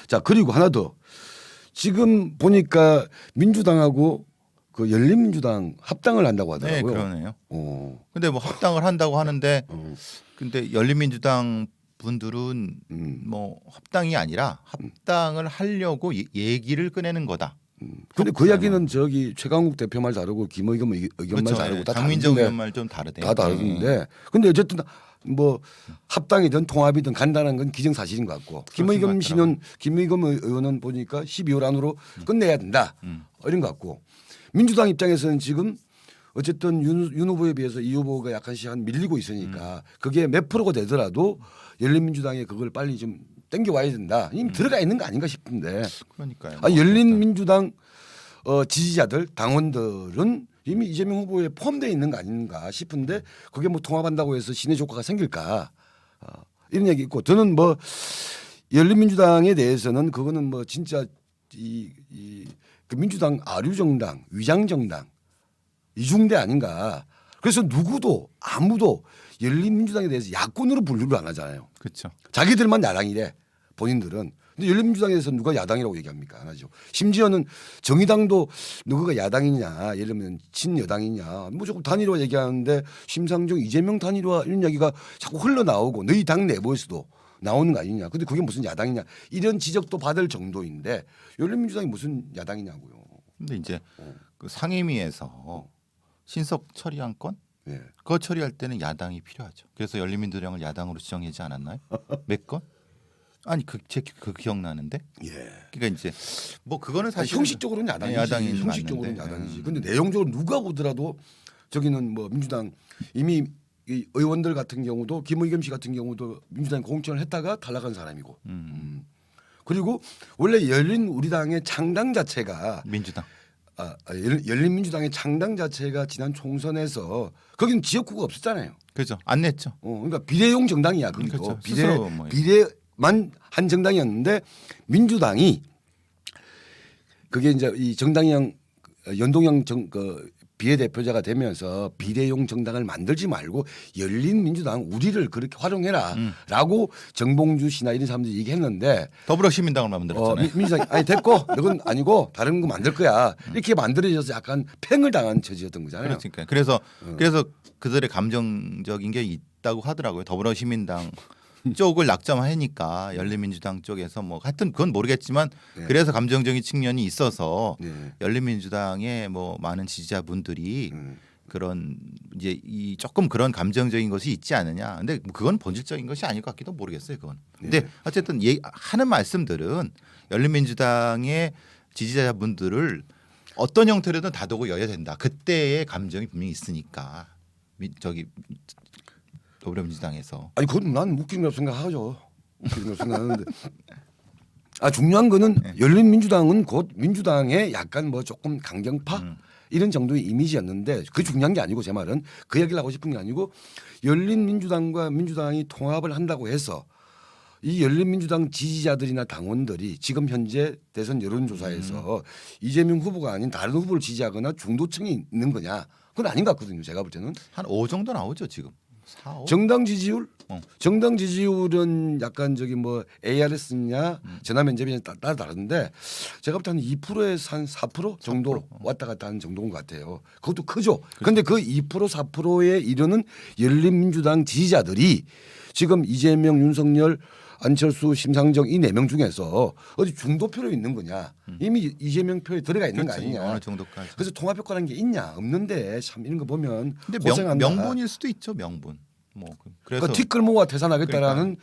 자 그리고 하나 더 지금 보니까 민주당하고 그 열린민주당 합당을 한다고 네, 하더라고요. 그러네요. 근데 뭐 합당을 한다고 하는데 근데 열린민주당 분들은 뭐 합당이 아니라 합당을 하려고 얘기를 꺼내는 거다. 근데 그 이야기는 저기 최강욱 대표 말 다르고 김의겸 의견 말 그렇죠. 다르고 다 장민정 다른데 의원 말 좀 다르대요. 다 다른데 근데 어쨌든 뭐 합당이든 통합이든 간다는 건 기정사실인 것 같고 김의겸 씨는 김의겸 의원은 보니까 12월 안으로 끝내야 된다 이런 것 같고 민주당 입장에서는 지금 어쨌든 윤 후보에 비해서 이 후보가 약간씩 밀리고 있으니까 그게 몇 프로가 되더라도 열린민주당에 그걸 빨리 좀 땡겨와야 된다. 이미 들어가 있는 거 아닌가 싶은데. 그러니까요. 열린민주당 지지자들 당원들은 이미 이재명 후보에 포함되어 있는 거 아닌가 싶은데 그게 뭐 통합한다고 해서 신의 효과가 생길까 이런 얘기 있고 저는 뭐 열린민주당에 대해서는 그거는 뭐 진짜 그 민주당 아류정당 위장정당 이중대 아닌가. 그래서 누구도 아무도 열린민주당에 대해서 야권으로 분류를 안 하잖아요. 그렇죠. 자기들만 야당이래 본인들은. 근데 열린민주당에 대해서 누가 야당이라고 얘기합니까? 안 하죠. 심지어는 정의당도 누구가 야당이냐 예를 들면 친여당이냐 뭐 조금 단일화 얘기하는데 심상정 이재명 단일화 이런 이야기가 자꾸 흘러나오고 너희 당 내부에서도 나오는 거 아니냐. 근데 그게 무슨 야당이냐 이런 지적도 받을 정도인데 열린민주당이 무슨 야당이냐고요. 근데 이제 그 상임위에서 신속 처리한 건 예. 그거 처리할 때는 야당이 필요하죠. 그래서 열린민주당을 야당으로 지정하지 않았나요? 몇 건? 아니 그 기억나는데. 예. 그러니까 이제 뭐 그거는 아니, 사실 형식적으로는 야당이지. 야당인 형식적으로는 맞는데. 야당이지. 근데 내용적으로 누가 보더라도 저기는 뭐 민주당 이미 이 의원들 같은 경우도 김의겸 씨 같은 경우도 민주당 공천을 했다가 탈락한 사람이고. 그리고 원래 열린 우리당의 창당 자체가 민주당. 열린민주당의 창당 자체가 지난 총선에서 거기는 지역구가 없었잖아요. 그죠? 안 냈죠. 그러니까 비례용 정당이야. 그리고 그렇죠. 스스로 뭐 비례만 한 정당이었는데 민주당이 그게 이제 이 정당형 연동형 비례대표자가 되면서 비례용 정당을 만들지 말고 열린민주당 우리를 그렇게 활용해라라고 정봉주 씨나 이런 사람들이 얘기했는데 더불어시민당을 만들었잖아요. 민주당 아니 됐고 이건 아니고 다른 거 만들 거야 이렇게 만들어져서 약간 팽을 당한 처지였던 거잖아요. 그러니까 그래서 그들의 감정적인 게 있다고 하더라고요. 더불어시민당 쪽을 낙점하니까 열린민주당 쪽에서 뭐 하여튼 그건 모르겠지만 네. 그래서 감정적인 측면이 있어서 네. 열린민주당의 뭐 많은 지지자분들이 그런 이제 이 조금 그런 감정적인 것이 있지 않느냐. 근데 그건 본질적인 것이 아닐 것 같기도 모르겠어요. 그건. 근데 네. 어쨌든 하는 말씀들은 열린민주당의 지지자분들을 어떤 형태로든 다독고 여야 된다. 그때의 감정이 분명히 있으니까 저기 더불어민주당에서. 아니 그건 난 웃기는 생각하죠. 웃기는 생각하는데 중요한 거는 열린민주당은 곧 민주당의 약간 뭐 조금 강경파 이런 정도의 이미지였는데 그게 중요한 게 아니고 제 말은 그 얘기를 하고 싶은 게 아니고 열린민주당과 민주당이 통합을 한다고 해서 이 열린민주당 지지자들이나 당원들이 지금 현재 대선 여론조사에서 이재명 후보가 아닌 다른 후보를 지지하거나 중도층이 있는 거냐 그건 아닌 것 같거든요. 제가 볼 때는 한 5 정도 나오죠 지금. 4, 5? 정당 지지율 어. 정당 지지율은 약간 저기 뭐 ARS냐 전화 면접이냐 따라 다른데 제가 볼 때는 2%에서 한 4% 정도 왔다 갔다 하는 정도인 것 같아요. 그것도 크죠. 그런데 그 2% 4%에 이르는 열린민주당 지지자들이 지금 이재명, 윤석열, 안철수, 심상정 이 4명 중에서 어디 중도표로 있는 거냐. 이미 이재명 표에 들어가 있는 그렇지, 거 아니냐. 어느 정도까지. 그래서 통합효과라는 게 있냐. 없는데 참 이런 거 보면 근데 고생한다. 명분일 수도 있죠. 명분. 뭐 그래서 뒷글모가 퇴산하겠다라는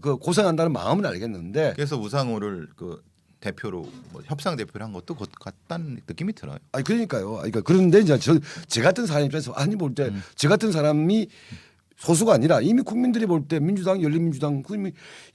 그 고생한다는 마음은 알겠는데 그래서 우상호를 그 대표로 뭐 협상 대표를 한 것도 곧 같다는 느낌이 들어요. 아니 그러니까요. 그러니까 그런데 이제 제 같은 사람 입장에서 아니 볼 때 제 같은 사람이 소수가 아니라 이미 국민들이 볼 때 민주당, 열린민주당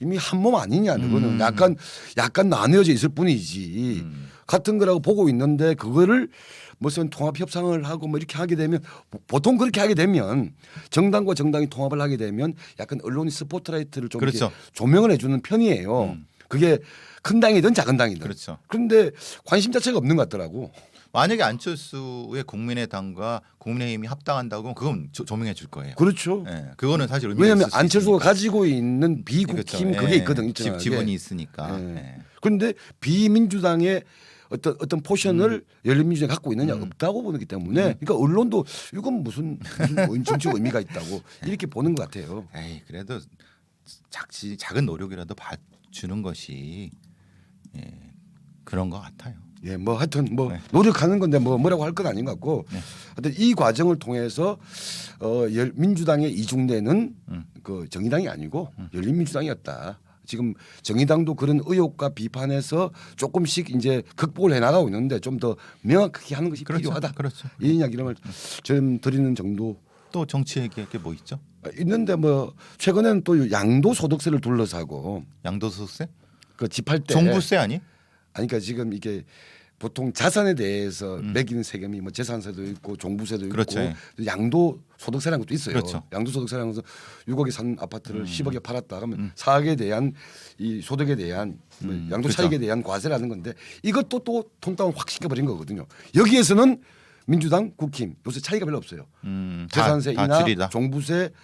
이미 한 몸 아니냐 그거는 약간 나뉘어져 있을 뿐이지 같은 거라고 보고 있는데 그거를 무슨 통합 협상을 하고 뭐 이렇게 하게 되면 보통 그렇게 하게 되면 정당과 정당이 통합을 하게 되면 약간 언론이 스포트라이트를 좀 그렇죠. 이렇게 조명을 해주는 편이에요. 그게 큰 당이든 작은 당이든. 그렇죠. 그런데 관심 자체가 없는 것 같더라고. 만약에 안철수의 국민의당과 국민의힘이 합당한다고 하면 그건 조명해 줄 거예요. 그렇죠. 예, 그거는 사실 의미가 왜냐하면 있을 수 안철수가 있으니까. 가지고 있는 비국힘 그렇죠. 그게 예, 있거든. 지분이 있으니까. 예. 예. 그런데 비민주당의 어떤 포션을 열린민주당이 갖고 있느냐 없다고 보기 때문에 그러니까 언론도 이건 무슨 정치적 의미가 있다고 이렇게 보는 것 같아요. 에이 그래도 작은 노력이라도 봐주는 것이 그런 것 같아요. 예, 뭐 하여튼 뭐 네. 노력하는 건데 뭐라고 할 건 아닌 것 같고 하여튼 이 과정을 통해서 민주당에 이중되는 그 정의당이 아니고 열린민주당이었다. 지금 정의당도 그런 의혹과 비판에서 조금씩 이제 극복을 해나가고 있는데 좀 더 명확하게 하는 것이 필요하다. 그렇죠. 이런 이야기를 좀 드리는 정도. 또 정치 얘기할 게 뭐 있죠? 있는데 뭐 최근에는 또 양도소득세를 둘러싸고 양도소득세? 그 집할 때 종부세 아니? 아니 그러니까 지금 이게 보통 자산에 대해서 매기는 세금이 뭐 재산세도 있고 종부세도 그렇죠. 있고 양도소득세라는 것도 있어요. 그렇죠. 양도소득세라는 것은 6억에 산 아파트를 10억에 팔았다 하면 4억에 대한 이 소득에 대한 뭐 양도 그렇죠. 차익에 대한 과세라는 건데 이것도 또 통닭을 확 시켜버린 거거든요. 여기에서는 민주당, 국힘 요새 차이가 별로 없어요. 재산세 다 인하, 질이다.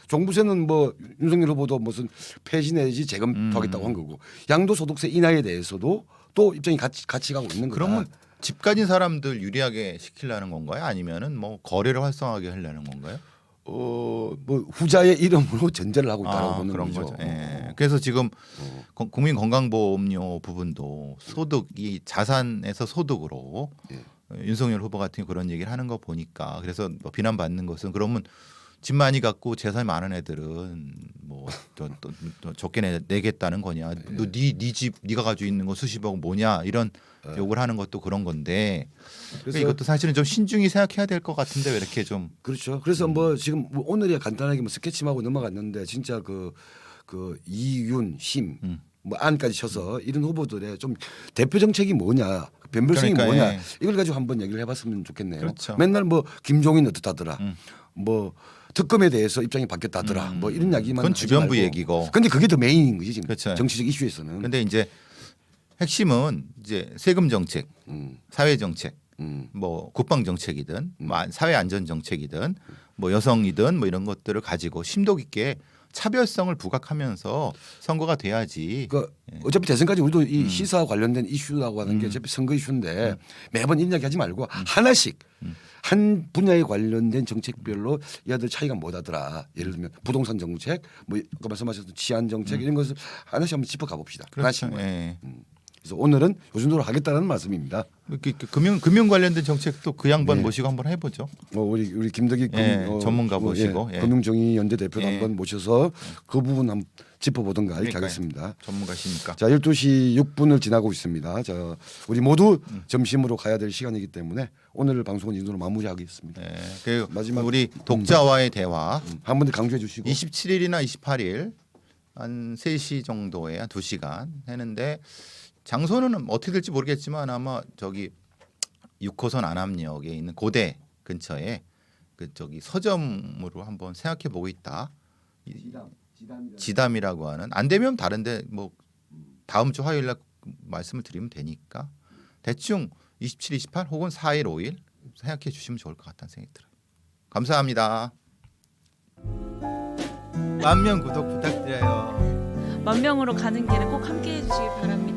종부세는 뭐 윤석열 후보도 무슨 폐지 내지 재검토하겠다고 한 거고 양도소득세 인하에 대해서도 또 입장이 같이 가고 있는 거다. 그러면 집 가진 사람들 유리하게 시키려는 건가요? 아니면은 뭐 거래를 활성화하게 하려는 건가요? 뭐 후자의 이름으로 전제를 하고 있다고 보는 그런 거죠. 거죠. 예. 그래서 지금 국민건강보험료 부분도 소득이 자산에서 소득으로 윤석열 후보 같은 그런 얘기를 하는 거 보니까 그래서 뭐 비난받는 것은 그러면 집 많이 갖고 재산이 많은 애들은 뭐 또 적게 내겠다는 거냐? 네 집 네가 가지고 있는 거 수십억 뭐냐? 이런 욕을 하는 것도 그런 건데 그러니까 이것도 사실은 좀 신중히 생각해야 될 것 같은데 왜 이렇게 좀 그렇죠. 그래서 뭐 지금 뭐 오늘이야 간단하게 뭐 스케치하고 넘어갔는데 진짜 그 이윤, 심, 뭐 안까지 쳐서 이런 후보들의 좀 대표 정책이 뭐냐, 변별성이 그러니까, 뭐냐 예. 이걸 가지고 한번 얘기를 해봤으면 좋겠네요. 그렇죠. 맨날 뭐 김종인 어떻다더라, 뭐 특검에 대해서 입장이 바뀌었다더라, 뭐 이런 이야기만. 그건 하지 주변부 말고. 얘기고. 근데 그게 더 메인인 거지 지금 그렇죠. 정치적 이슈에서는. 근데 이제 핵심은 이제 세금 정책, 사회 정책, 뭐 국방 정책이든 뭐 사회 안전 정책이든 뭐 여성이든 뭐 이런 것들을 가지고 심도 깊게 차별성을 부각하면서 선거가 돼야지. 그 어차피 대선까지 우리도 이 시사 관련된 이슈라고 하는 게 어차피 선거 이슈인데 매번 이런 이야기하지 말고 하나씩 한 분야에 관련된 정책별로 이 아들 차이가 뭐다더라. 예를 들면 부동산 정책, 뭐 아까 말씀하셨던 치안 정책 이런 것을 하나씩 한번 짚어가 봅시다. 그렇죠. 하나씩만. 예. 그래서 오늘은 요 정도로 하겠다는 말씀입니다. 금융 관련된 정책도 그 양반 모시고 한번 해보죠. 우리 김덕희 전문가 모시고 예. 금융정의연대 대표를 예. 한번 모셔서 그 부분 한번 짚어보던가 이렇게 그러니까요. 하겠습니다. 전문가시니까. 자, 12시 6분을 지나고 있습니다. 자, 우리 모두 점심으로 가야 될 시간이기 때문에 오늘 방송은 이 정도로 마무리하겠습니다. 예. 그리고 마지막 우리 독자와의 대화 한 번 더 강조해 주시고 27일이나 28일 한 3시 정도에 한 2시간 했는데 장소는 어떻게 될지 모르겠지만 아마 저기 6호선 안암역에 있는 고대 근처에 그 저기 서점으로 한번 생각해 보고 있다. 지담이라고 하는 안 되면 다른데 뭐 다음 주 화요일 날 말씀을 드리면 되니까 대충 27, 28 혹은 4일, 5일 생각해 주시면 좋을 것 같다는 생각이 들어요. 감사합니다. 10,000명 구독 부탁드려요. 10,000명으로 가는 길에 꼭 함께 해주시기 바랍니다.